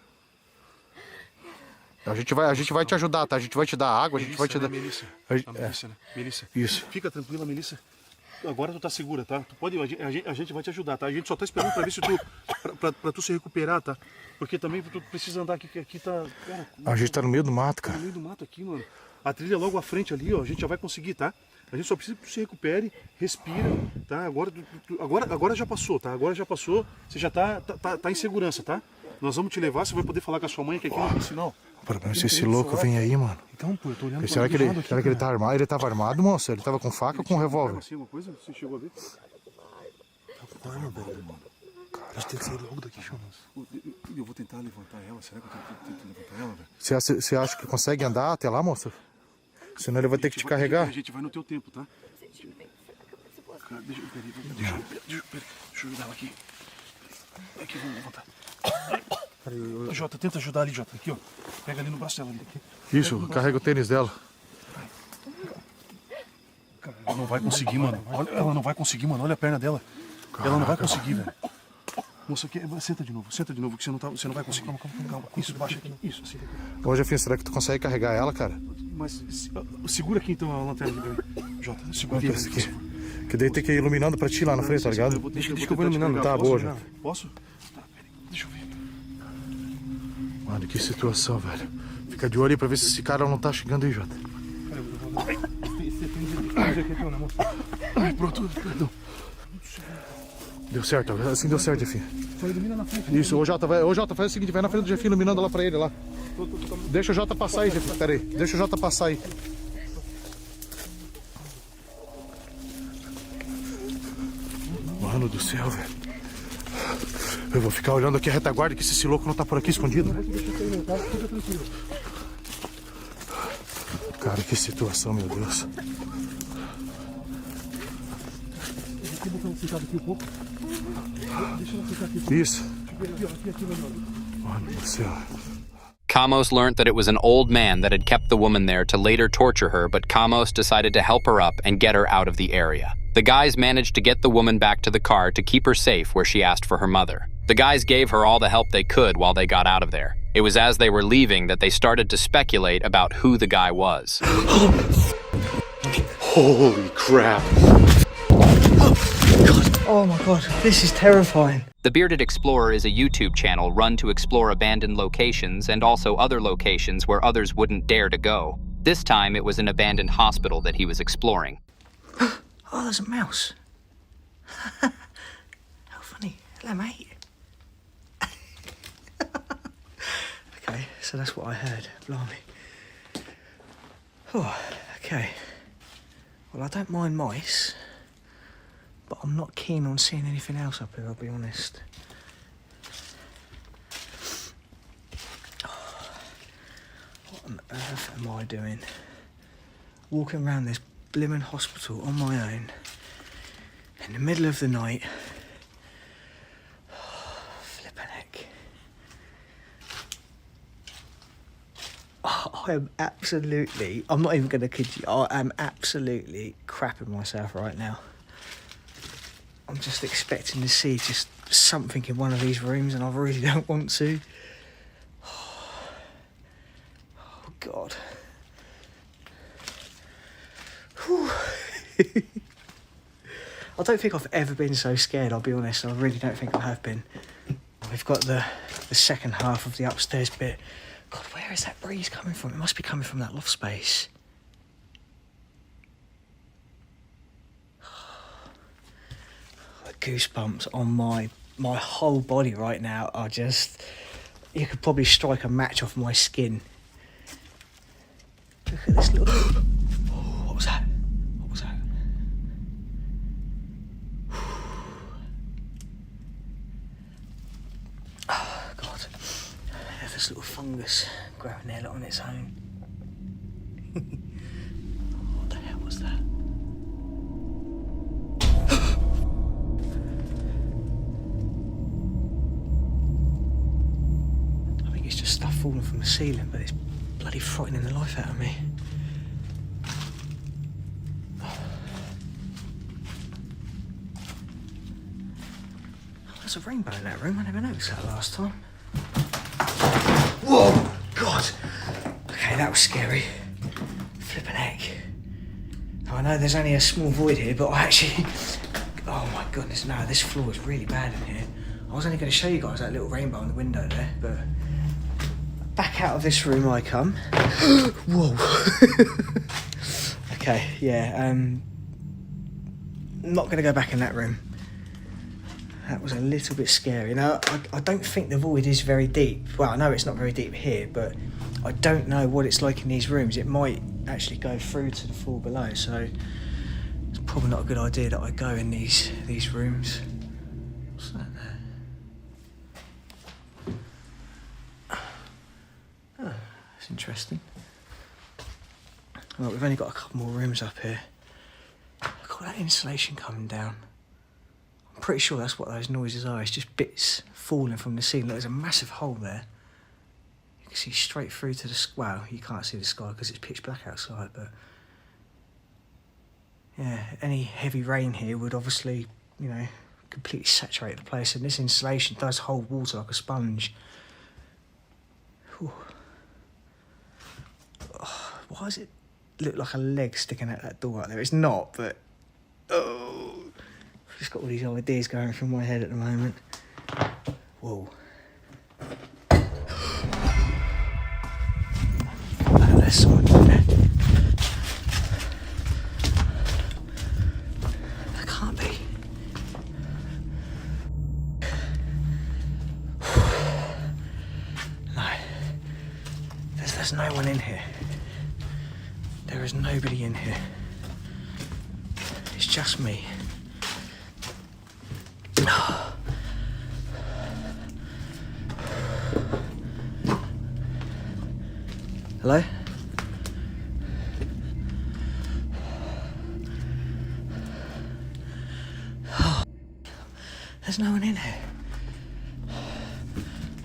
S6: A gente vai te ajudar, tá? A gente vai te dar água, a gente vai te dar...
S19: Melissa, né? Melissa.
S6: Isso.
S19: Fica tranquila, Melissa. Agora tu tá segura, tá? Tu pode, a gente vai te ajudar, tá? A gente só tá esperando pra ver se tu... pra tu se recuperar, tá? Porque também tu precisa andar aqui, que aqui tá... Cara,
S6: a gente tá no meio do mato, cara.
S19: Tá no meio do mato aqui, mano. A trilha logo à frente ali, ó. A gente já vai conseguir, tá? A gente só precisa que tu se recupere, respira, tá? Agora já passou, tá? Agora já passou. Você já tá em segurança, tá? Nós vamos te levar, você vai poder falar com a sua mãe que aqui não tem sinal.
S6: O problema é se esse louco vem aí, mano.
S19: Então, pô, eu tô olhando
S6: será que ele tá armado? Ele tava armado, moça? Ele tava com faca ou com revólver?
S19: Assim, uma coisa? Você chegou a ver?
S6: Caramba, velho.
S3: tem que sair logo daqui, Jonas. Eu vou tentar levantar ela. Será que eu tento levantar ela, velho?
S2: Você acha que consegue andar até lá, moça? Senão ele vai ter que te carregar.
S3: A gente vai no teu tempo, tá? Cara, deixa eu ajudar ela aqui. Aqui, vamos levantar. Jota, tenta ajudar ali, Jota. Aqui, ó. Pega ali no braço dela. Ali.
S2: Isso, carrega o tênis dela.
S3: Cara, ela não vai conseguir, mano. Ela não vai conseguir, mano. Olha a perna dela. Ela não vai conseguir, velho. Moça, aqui, senta de novo, que você não vai conseguir. Calma. Isso, baixa aqui. Isso, assim.
S2: Ô, Jefinho, será que tu consegue carregar ela, cara?
S3: Mas segura aqui então a lanterna aqui, Jota. Segura aqui.
S2: Que daí tem que ir iluminando pra ti lá na frente, tá ligado?
S3: Deixa que eu vou iluminando.
S2: Tá, boa, Jota.
S3: Posso? Tá, peraí. Deixa eu ver.
S2: Mano, que situação, velho. Fica de olho aí pra ver se esse cara não tá chegando aí, Jota.
S3: Ai, pronto, perdão.
S2: Deu certo, assim deu certo, Jefinho.
S3: Só ilumina na frente.
S2: Isso, ô Jota, faz o seguinte, vai na frente do Jefinho iluminando lá pra ele lá. Deixa o Jota passar aí, Jefinho, pera aí. Deixa o Jota passar aí. Mano do céu, velho. Eu vou ficar olhando aqui a retaguarda que esse louco não tá por aqui escondido. Cara, que situação, meu Deus. Isso. Mano do céu.
S1: Kamos learned that it was an old man that had kept the woman there to later torture her, but Kamos decided to help her up and get her out of the area. The guys managed to get the woman back to the car to keep her safe where she asked for her mother. The guys gave her all the help they could while they got out of there. It was as they were leaving that they started to speculate about who the guy was.
S2: Holy crap.
S22: Oh my god, this is terrifying.
S1: The Bearded Explorer is a YouTube channel run to explore abandoned locations and also other locations where others wouldn't dare to go. This time it was an abandoned hospital that he was exploring.
S22: Oh, there's a mouse. How funny. Hello, mate. Okay, so that's what I heard. Blimey. Oh, okay. Well, I don't mind mice, but I'm not keen on seeing anything else up here, I'll be honest. What on earth am I doing? Walking around this blimmin' hospital on my own in the middle of the night. Flippin' heck. I am absolutely, I'm not even going to kid you, I am absolutely crapping myself right now. I'm just expecting to see just something in one of these rooms and I really don't want to. Oh God. I don't think I've ever been so scared, I'll be honest. I really don't think I have been. We've got the second half of the upstairs bit. God, where is that breeze coming from? It must be coming from that loft space. The goosebumps on my whole body right now are just... You could probably strike a match off my skin. Look at this little... Oh, what was that? What was that? Oh, God. There's this little fungus growing there on its own. What the hell was that? I think it's just stuff falling from the ceiling, but it's bloody frightening the life out of me. There's a rainbow in that room. I never noticed that last time. Whoa! God! Okay, that was scary. Flippin' heck. Now, I know there's only a small void here, but I actually... Oh my goodness, no, this floor is really bad in here. I was only going to show you guys that little rainbow in the window there, but... Back out of this room I come. Whoa! Okay, yeah, not going to go back in that room. That was a little bit scary. Now, I don't think the void is very deep. Well, I know it's not very deep here, but I don't know what it's like in these rooms. It might actually go through to the floor below, so it's probably not a good idea that I go in these rooms. What's that there? That's interesting. Well, we've only got a couple more rooms up here. Look at that insulation coming down. I'm pretty sure that's what those noises are. It's just bits falling from the ceiling. Look, there's a massive hole there. You can see straight through to the... Well, you can't see the sky because it's pitch black outside, but... Yeah, any heavy rain here would obviously, you know, completely saturate the place, and this insulation does hold water like a sponge. Whew. Oh, why does it look like a leg sticking out that door out there? It's not, but... Oh! I've just got all these ideas going through my head at the moment. Whoa. Oh, there's someone in there. That can't be. No. There's no one in here. There is nobody in here. It's just me. Hello? Oh, there's no one in here.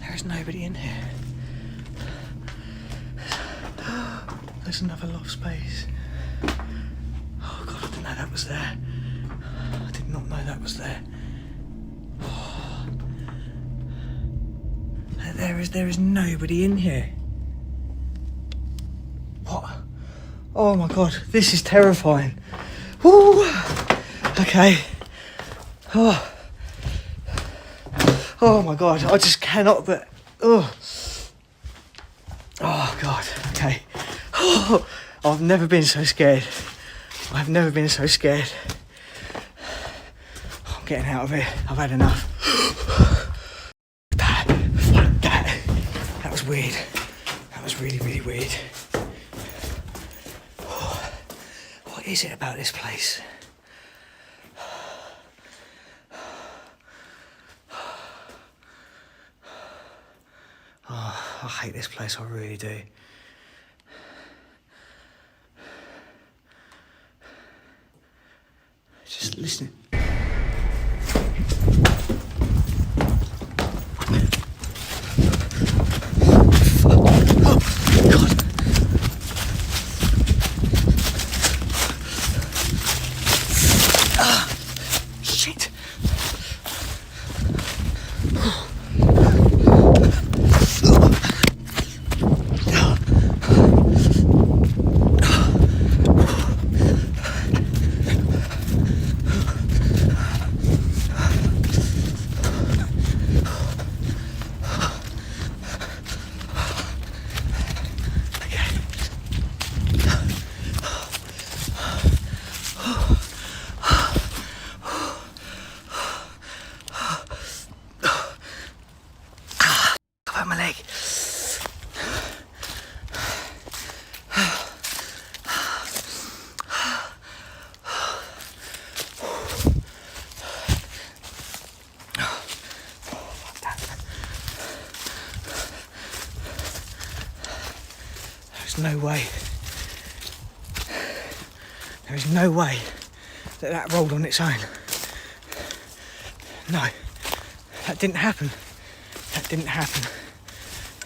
S22: There is nobody in here. There's another loft space. Oh God, I didn't know that was there. I did not know that was there. Oh. There is nobody in here. What? Oh my God, this is terrifying. Woo! Okay. Oh. Oh my God, I just cannot but... Oh. Oh God, okay. Oh, I've never been so scared. I've never been so scared. I'm getting out of here. I've had enough. That was weird. That was really, really weird. Oh, what is it about this place? Oh, I hate this place, I really do. Just listen. Oh, God. Ah, shit. My leg. There's no way. There is no way that rolled on its own. No, that didn't happen. That didn't happen.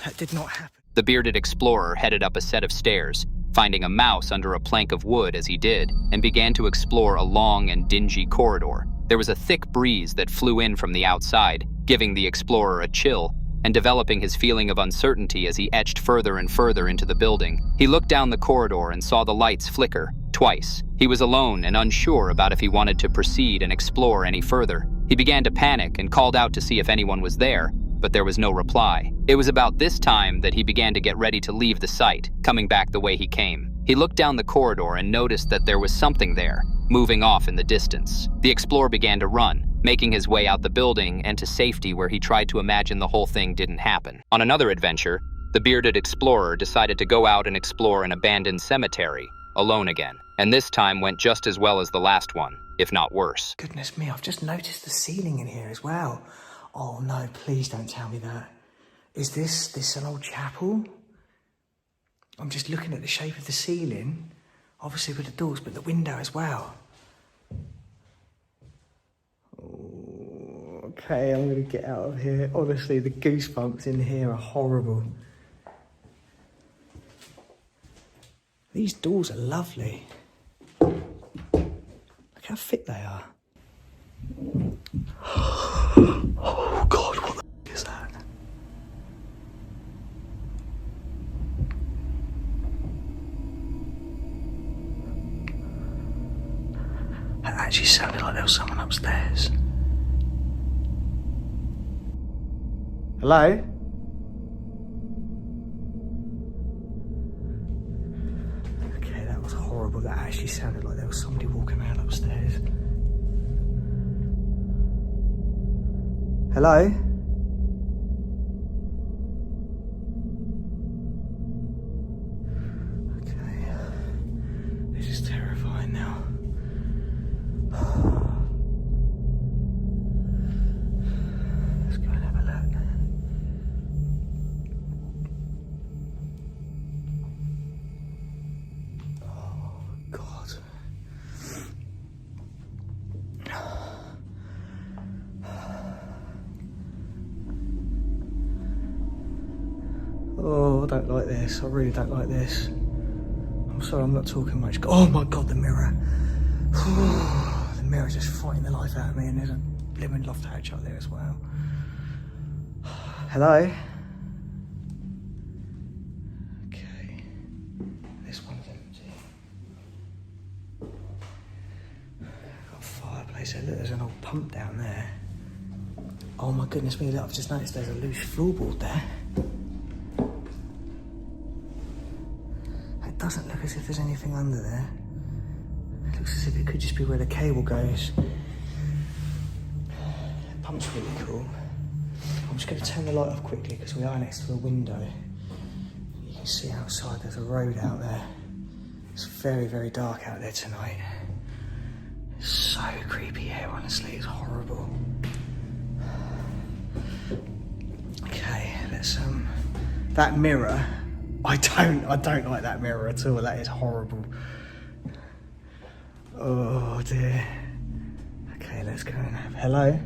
S22: That did not happen.
S1: The bearded explorer headed up a set of stairs, finding a mouse under a plank of wood as he did, and began to explore a long and dingy corridor. There was a thick breeze that flew in from the outside, giving the explorer a chill, and developing his feeling of uncertainty as he edged further and further into the building. He looked down the corridor and saw the lights flicker, twice. He was alone and unsure about if he wanted to proceed and explore any further. He began to panic and called out to see if anyone was there, but there was no reply. It was about this time that he began to get ready to leave the site, coming back the way he came. He looked down the corridor and noticed that there was something there, moving off in the distance. The explorer began to run, making his way out the building and to safety where he tried to imagine the whole thing didn't happen. On another adventure, the bearded explorer decided to go out and explore an abandoned cemetery, alone again. And this time went just as well as the last one, if not worse.
S22: Goodness me, I've just noticed the ceiling in here as well. Oh no, please don't tell me that. Is this an old chapel? I'm just looking at the shape of the ceiling, obviously with the doors, but the window as well. Oh, okay, I'm gonna get out of here. Honestly, the goosebumps in here are horrible. These doors are lovely. Look how thick they are. Oh God, what the f is that? That actually sounded like there was someone upstairs. Hello? Okay, that was horrible. That actually sounded like there was somebody walking around upstairs. Hello? Okay. This is terrifying now. Let's go and have a look. Oh, God. Oh, I don't like this. I really don't like this. I'm sorry, I'm not talking much. Oh my God, the mirror. The mirror just fighting the life out of me, and there's a living loft hatch up there as well. Hello? Okay. This one's empty. Got a fireplace there. Look, there's an old pump down there. Oh my goodness me, look, I've just noticed there's a loose floorboard there. It doesn't look as if there's anything under there. It looks as if it could just be where the cable goes. The pump's really cool. I'm just going to turn the light off quickly because we are next to a window. You can see outside there's a road out there. It's very, very dark out there tonight. It's so creepy here, honestly, it's horrible. Okay, let's that mirror. I don't like that mirror at all. That is horrible. Oh dear. Okay, let's go and have hello.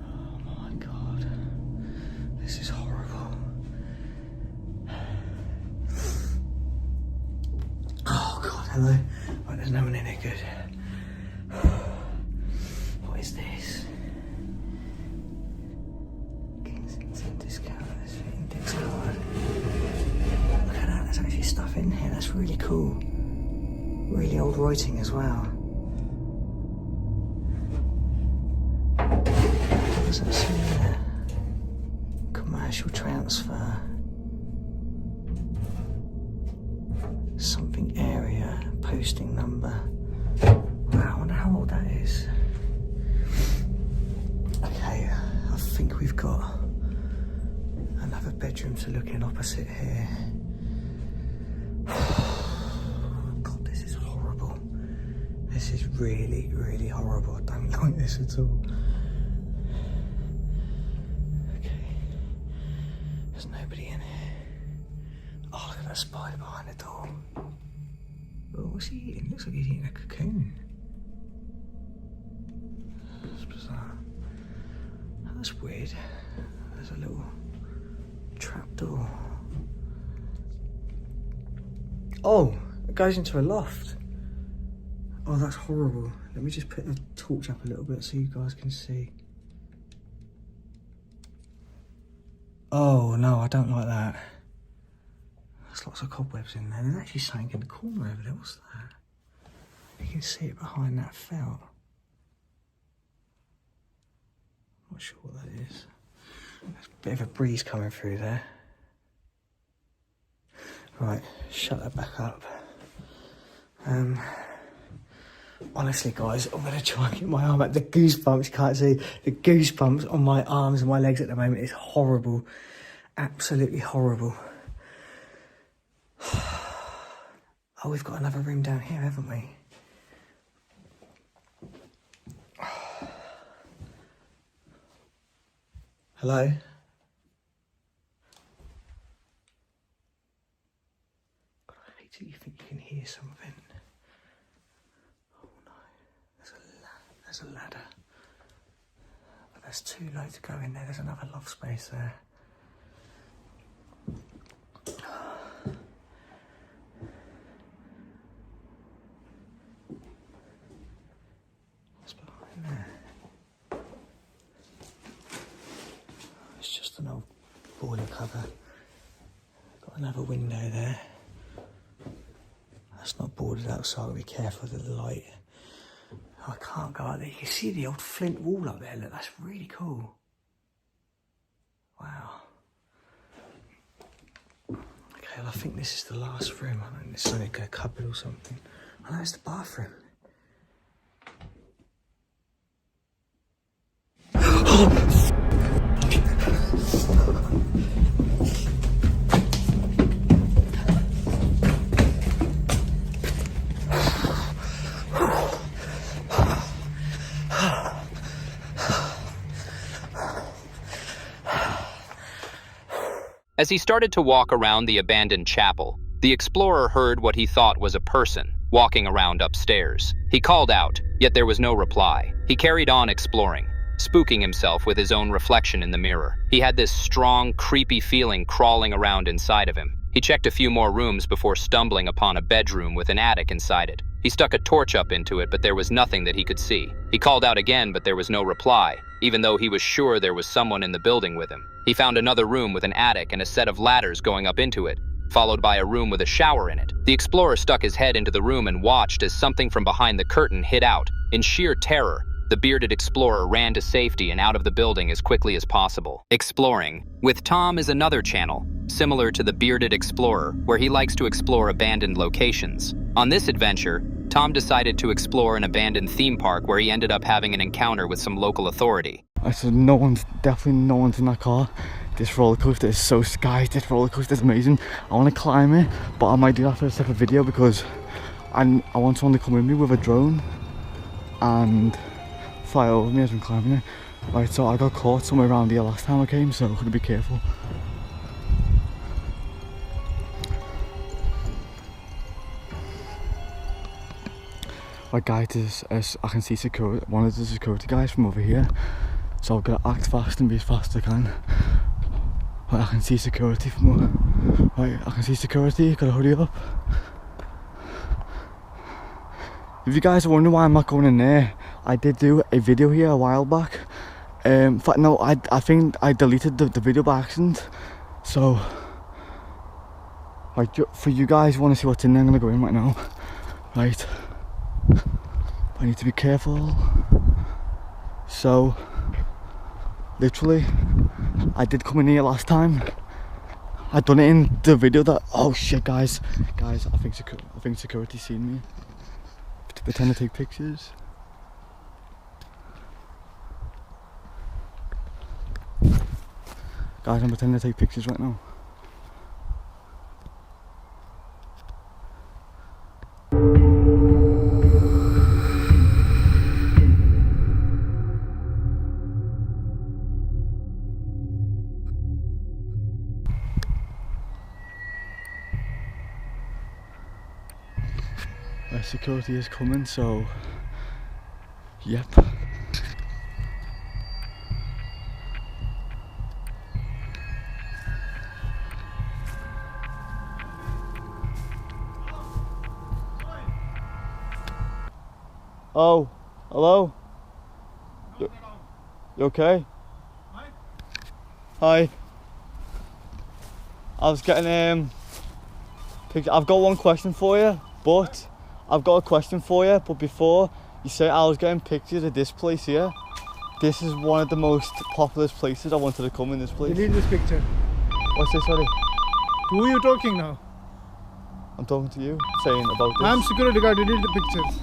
S22: Oh my God. This is horrible. Oh God, hello. Right, there's no one in here, good. What is this? Kensington discount, index card. Look at that, there's actually stuff in here, that's really cool. Really old writing as well. What does that say there? Commercial transfer. Something area, posting number. Wow, I wonder how old that is. Okay, I think we've got another bedroom to look in opposite here. God, this is horrible. This is really, really horrible. I don't like this at all. Okay, there's nobody in here. Oh, look at that spider behind the door. Oh, what's he eating? Looks like he's eating a cocoon. That's bizarre. Oh, that's weird. There's a little trap door. Oh, it goes into a loft. Oh, that's horrible. Let me just put the torch up a little bit so you guys can see. Oh, no, I don't like that. There's lots of cobwebs in there. There's actually something in the corner over there. What's that? You can see it behind that felt. Not sure what that is. There's a bit of a breeze coming through there. Right, shut that back up. Honestly, guys, I'm going to try and get my arm out. The goosebumps, you can't see. The goosebumps on my arms and my legs at the moment is horrible. Absolutely horrible. Oh, we've got another room down here, haven't we? Hello? God, I hate it. You think you can hear something. Oh no. There's a ladder. But that's too low to go in there. There's another loft space there. What's behind there? It's just an old boiler cover. Got another window there. That's not boarded up, so I've got to be careful of the light. I can't go out there. You can see the old flint wall up there. Look, that's really cool. Wow. Okay, well, I think this is the last room. I don't think it's like a cupboard or something. Oh, that's the bathroom.
S1: As he started to walk around the abandoned chapel, the explorer heard what he thought was a person walking around upstairs. He called out, yet there was no reply. He carried on exploring, spooking himself with his own reflection in the mirror. He had this strong, creepy feeling crawling around inside of him. He checked a few more rooms before stumbling upon a bedroom with an attic inside it. He stuck a torch up into it, but there was nothing that he could see. He called out again, but there was no reply, even though he was sure there was someone in the building with him. He found another room with an attic and a set of ladders going up into it, followed by a room with a shower in it. The explorer stuck his head into the room and watched as something from behind the curtain hid out. In sheer terror, the bearded explorer ran to safety and out of the building as quickly as possible. Exploring with Tom is another channel, similar to the Bearded Explorer, where he likes to explore abandoned locations. On this adventure, Tom decided to explore an abandoned theme park where he ended up having an encounter with some local authority.
S7: I said definitely no one's in that car. This roller coaster is so sky, this roller coaster is amazing. I want to climb it, but I might do that for a separate video because I want someone to come with me with a drone and fly over me as I'm climbing it. Right, so I got caught somewhere around here last time I came, so I'm going to be careful. Right guys, I can see one of the security guys from over here, so I'm going to act fast and be as fast as I can. Right, I can see security from over. Right, I can see security, gotta hurry up. If you guys are wondering why I'm not going in there, I did do a video here a while back. In fact, no, I think I deleted the video by accident. So, right, for you guys who want to see what's in there, I'm gonna go in right now. Right, I need to be careful. So, literally, I did come in here last time. I done it in the video that. Oh shit, guys, I think security's seen me. Pretend to take pictures. Guys, I'm pretending to take pictures right now. Security is coming, so yep. Oh, hello? You okay? Hi. I was getting I've got one question for you, but I've got a question for you, but before you say, I was getting pictures of this place here. This is one of the most populous places. I wanted to come in this place.
S19: Delete this picture.
S7: What's this, sorry?
S19: Who are you talking now?
S7: I'm talking to you, saying about this.
S19: I'm security guard, delete the pictures.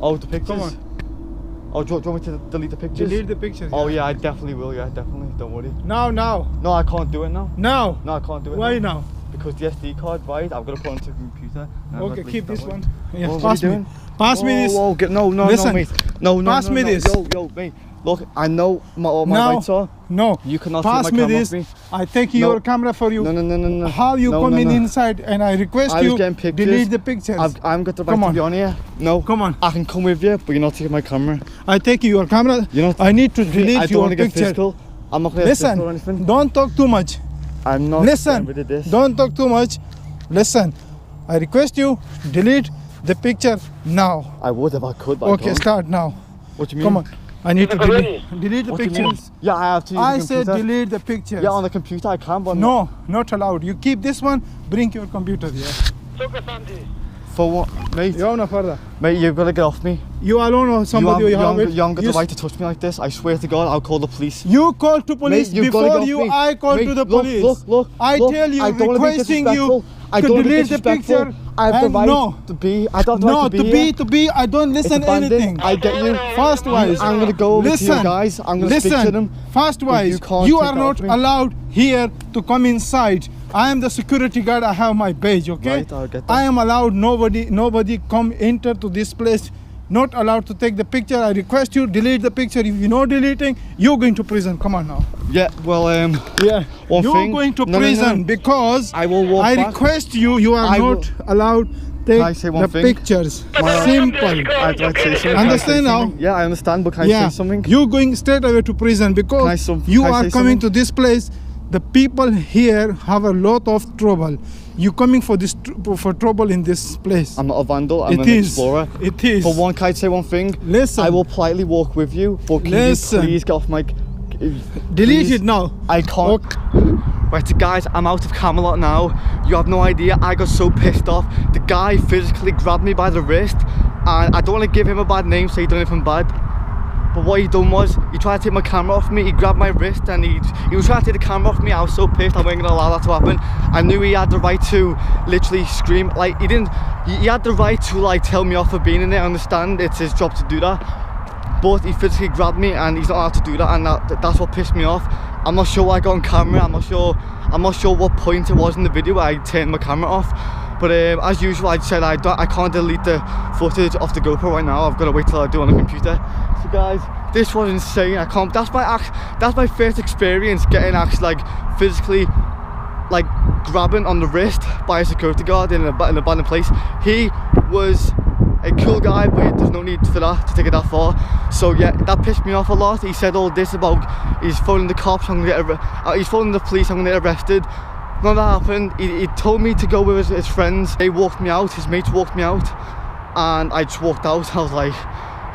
S7: Oh, the pictures?
S19: Come on.
S7: Oh, do you want me to delete the pictures?
S19: Delete the pictures.
S7: Oh yeah, I definitely will, yeah, definitely, don't worry.
S19: Now.
S7: No, I can't do it now.
S19: Now?
S7: No, I can't do it
S19: Why
S7: now?
S19: now?
S7: Because the SD card, right, I've got to put it onto the computer.
S19: Okay, keep this one. Yeah,
S7: Oh,
S19: pass me. Pass me this.
S7: No,
S19: Listen.
S7: mate. No,
S19: Pass me this.
S7: Yo, mate. Look, I know what my rights are.
S19: No.
S7: You cannot
S19: pass
S7: take my
S19: me
S7: camera
S19: this.
S7: off me.
S19: I take
S7: No.
S19: your camera for you.
S7: No.
S19: How you
S7: No,
S19: come
S7: no,
S19: in
S7: no.
S19: inside and I request
S7: I was
S19: you
S7: getting pictures.
S19: delete the pictures.
S7: I've got the right
S19: Come
S7: to
S19: on.
S7: be on here. No.
S19: Come on.
S7: I can come with you, but you're not taking my camera.
S19: I take your camera.
S7: You're not.
S19: I need to delete
S7: I don't
S19: your
S7: want to get
S19: picture.
S7: physical. I'm not going to get physical or anything.
S19: Listen, don't talk too much.
S7: I'm not.
S19: Listen,
S7: getting rid of this.
S19: don't talk too much. Listen, I request you delete the picture now.
S7: I would if I could, but I
S19: Okay,
S7: don't.
S19: start now.
S7: What do you mean?
S19: Come on. I need to delete the
S7: What do you mean?
S19: pictures.
S7: Yeah, I have to use
S19: I
S7: the
S19: said
S7: computer.
S19: delete the pictures.
S7: Yeah, on the computer I can, but
S19: no, not allowed. You keep this one, bring your computer here.
S7: For what, mate?
S19: You're no further.
S7: Mate, you've got to get off me.
S19: You alone or somebody
S7: you
S19: have
S7: haven't
S19: it?
S7: got the
S19: You
S7: right to touch me like this. I swear to God, I'll call the police.
S19: You call to police
S7: Mate, you've got to
S19: before
S7: get
S19: you.
S7: off me.
S19: I call
S7: Mate,
S19: to the
S7: look,
S19: police.
S7: Look,
S19: I
S7: look,
S19: tell you,
S7: I don't want to be
S19: requesting you
S7: disrespectful. I
S19: to
S7: don't want to be
S19: delete the
S7: disrespectful.
S19: picture.
S7: I have the
S19: and
S7: right
S19: no.
S7: to be. I don't have the
S19: No,
S7: right to be here.
S19: to be. I don't listen
S7: It's abandoned.
S19: anything.
S7: I get you.
S19: Fast wise.
S7: I'm gonna go over to you guys. I'm gonna speak to them.
S19: Fast
S7: But
S19: wise.
S7: you can't
S19: You
S7: take
S19: are
S7: that
S19: not
S7: off me.
S19: allowed here to come inside. I am the security guard. I have my badge. Okay.
S7: Right, I'll get that.
S19: I am allowed. Nobody come enter to this place. Not allowed to take the picture. I request you delete the picture. If you're not deleting, you're going to prison. Come on now.
S7: Yeah. Well,
S19: yeah.
S7: One
S19: You're
S7: thing.
S19: going to
S7: No,
S19: prison because
S7: I will walk
S19: I
S7: back.
S19: request you. You are
S7: I will-
S19: not allowed take
S7: Can I say one
S19: the
S7: thing?
S19: pictures. Simple.
S7: I'd like to say something.
S19: Understand
S7: Can I say
S19: now?
S7: something? Yeah, I understand, but can I say something?
S19: You're going straight away to prison because you
S7: can I
S19: are
S7: say
S19: coming
S7: something?
S19: to this place. The people here have a lot of trouble. You coming for this for trouble in this place.
S7: I'm not a vandal. I'm
S19: It
S7: an
S19: is.
S7: explorer.
S19: It is.
S7: For one, can I say one thing?
S19: Listen.
S7: I will politely walk with you, but can
S19: Listen.
S7: you please get off my...
S19: Delete it now.
S7: I can't. Right, so guys, I'm out of Camelot now. You have no idea. I got so pissed off. The guy physically grabbed me by the wrist, and I don't want to give him a bad name, so he done anything bad. But what he done was, he tried to take my camera off me. He grabbed my wrist and he was trying to take the camera off me. I was so pissed. I wasn't gonna allow that to happen. I knew he had the right to literally scream. Like he didn't. He had the right to like tell me off for being in there. I understand it's his job to do that. But he physically grabbed me and he's not allowed to do that. And that's what pissed me off. I'm not sure what I got on camera. I'm not sure what point it was in the video where I turned my camera off. But as usual, I said I can't delete the footage off the GoPro right now. I've got to wait till I do it on the computer. So guys, this was insane. I can't. That's my first experience getting actually like physically like grabbing on the wrist by a security guard in an abandoned place. He was a cool guy, but there's no need for that to take it that far. So yeah, that pissed me off a lot. He said all this about he's phoning the cops. I'm gonna get he's phoning the police. I'm gonna get arrested. None of that happened. He told me to go with his friends. They walked me out, his mates walked me out, and I just walked out. I was like,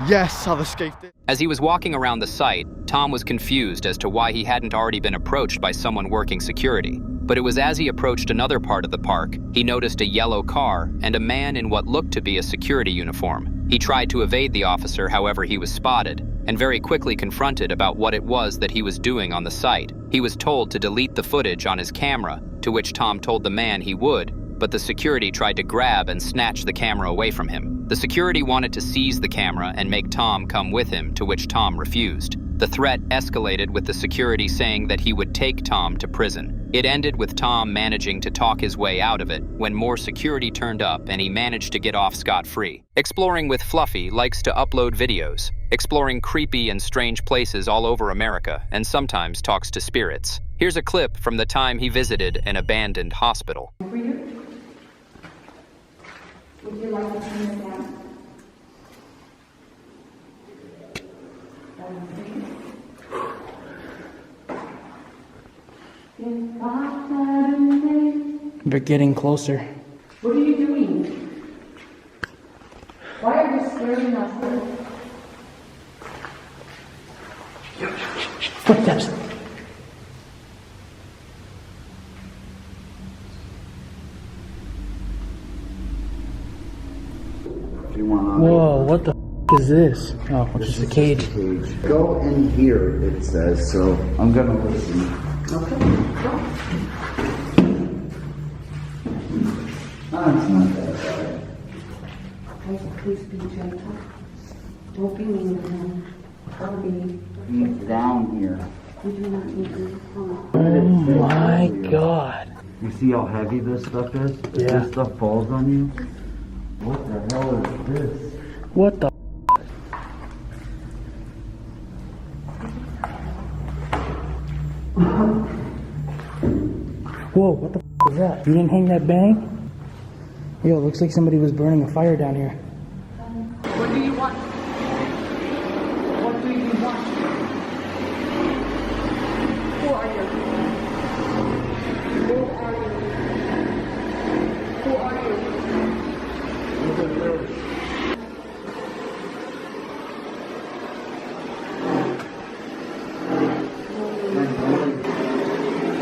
S7: yes, I've escaped it.
S1: As he was walking around the site, Tom was confused as to why he hadn't already been approached by someone working security. But it was as he approached another part of the park, he noticed a yellow car and a man in what looked to be a security uniform. He tried to evade the officer, however he was spotted, and very quickly confronted about what it was that he was doing on the site. He was told to delete the footage on his camera, to which Tom told the man he would, but the security tried to grab and snatch the camera away from him. The security wanted to seize the camera and make Tom come with him, to which Tom refused. The threat escalated with the security saying that he would take Tom to prison. It ended with Tom managing to talk his way out of it when more security turned up and he managed to get off scot-free. Exploring with Fluffy likes to upload videos, exploring creepy and strange places all over America, and sometimes talks to spirits. Here's a clip from the time he visited an abandoned hospital.
S8: Would you like to turn this down?
S22: They're getting closer.
S8: What are you doing? Why are you scaring us?
S22: Footsteps. Whoa, what the is this? Oh, it's just a cage.
S9: Go in here, it says, so I'm gonna listen.
S8: Okay, go.
S9: Oh, it's not that bad.
S8: Okay, please be gentle. Don't be mean to him. Don't be.
S9: He's down here.
S8: We do not need to.
S22: Oh my god.
S9: You see how heavy this stuff is? If
S22: Yeah.
S9: this stuff falls on you, what the hell is this?
S22: What the Whoa, what the f was that? You didn't hang that bang? Yo, it looks like somebody was burning a fire down here.
S8: What do you want? What do you want? Who are you? Who are you? Who are you?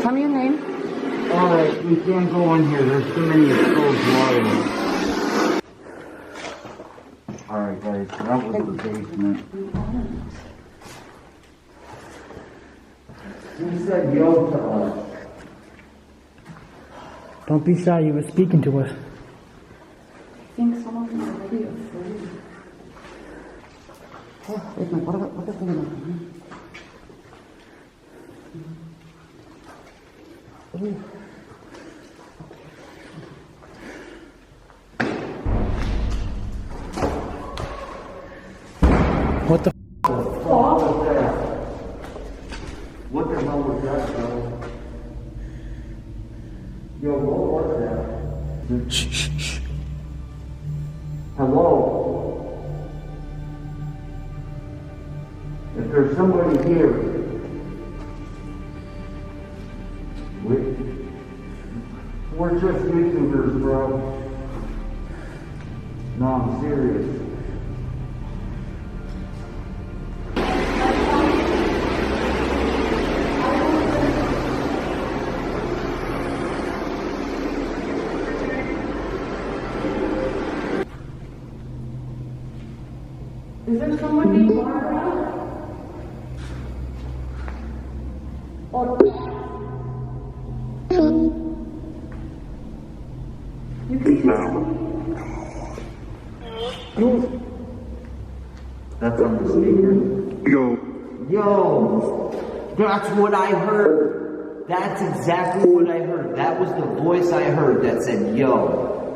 S8: Tell me your name.
S9: Alright, we can't go in here. There's too many exposed wires. Alright, guys, that was the basement. He said yo to us.
S22: Don't be shy, you were speaking to us.
S8: I think some of them are already afraid. Oh, wait a minute, what is going on? Ooh.
S22: What the f?
S9: What the hell was that, bro? Yo, what was that?
S22: Shh.
S9: Hello? If there's somebody here, we're just YouTubers, bro. No, I'm serious.
S8: Is there someone named Barbara? Or you can
S9: That's on the speaker. Yo, that's what I heard. That's exactly what I heard. That was the voice I heard that said, yo.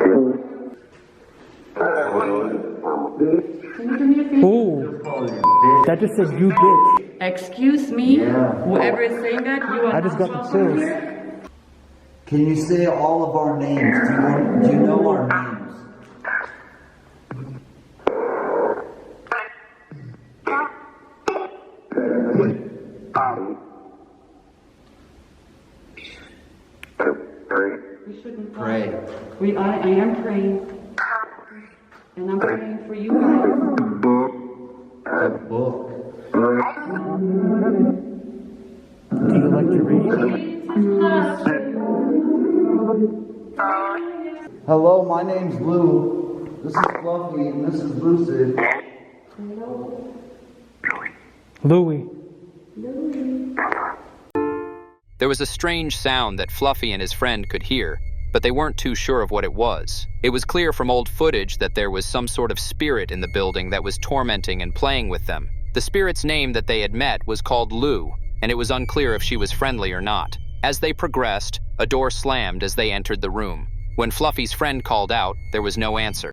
S8: Can you do me a favor?
S22: Oh, that just said you bitch.
S8: Excuse me?
S9: Yeah.
S8: Whoever is saying that, you are
S22: I just
S8: not
S22: got the
S8: welcome
S22: chills.
S8: here.
S9: Can you say all of our names? Do you know our names?
S8: We shouldn't
S9: Pray.
S8: I am praying. And I'm praying for you guys.
S9: A book.
S22: Do you like to read?
S9: Hello, my name's Lou. This is Fluffy, and this is Lucid.
S22: Louie.
S1: There was a strange sound that Fluffy and his friend could hear, but they weren't too sure of what it was. It was clear from old footage that there was some sort of spirit in the building that was tormenting and playing with them. The spirit's name that they had met was called Lou, and it was unclear if she was friendly or not. As they progressed, a door slammed as they entered the room. When Fluffy's friend called out, there was no answer.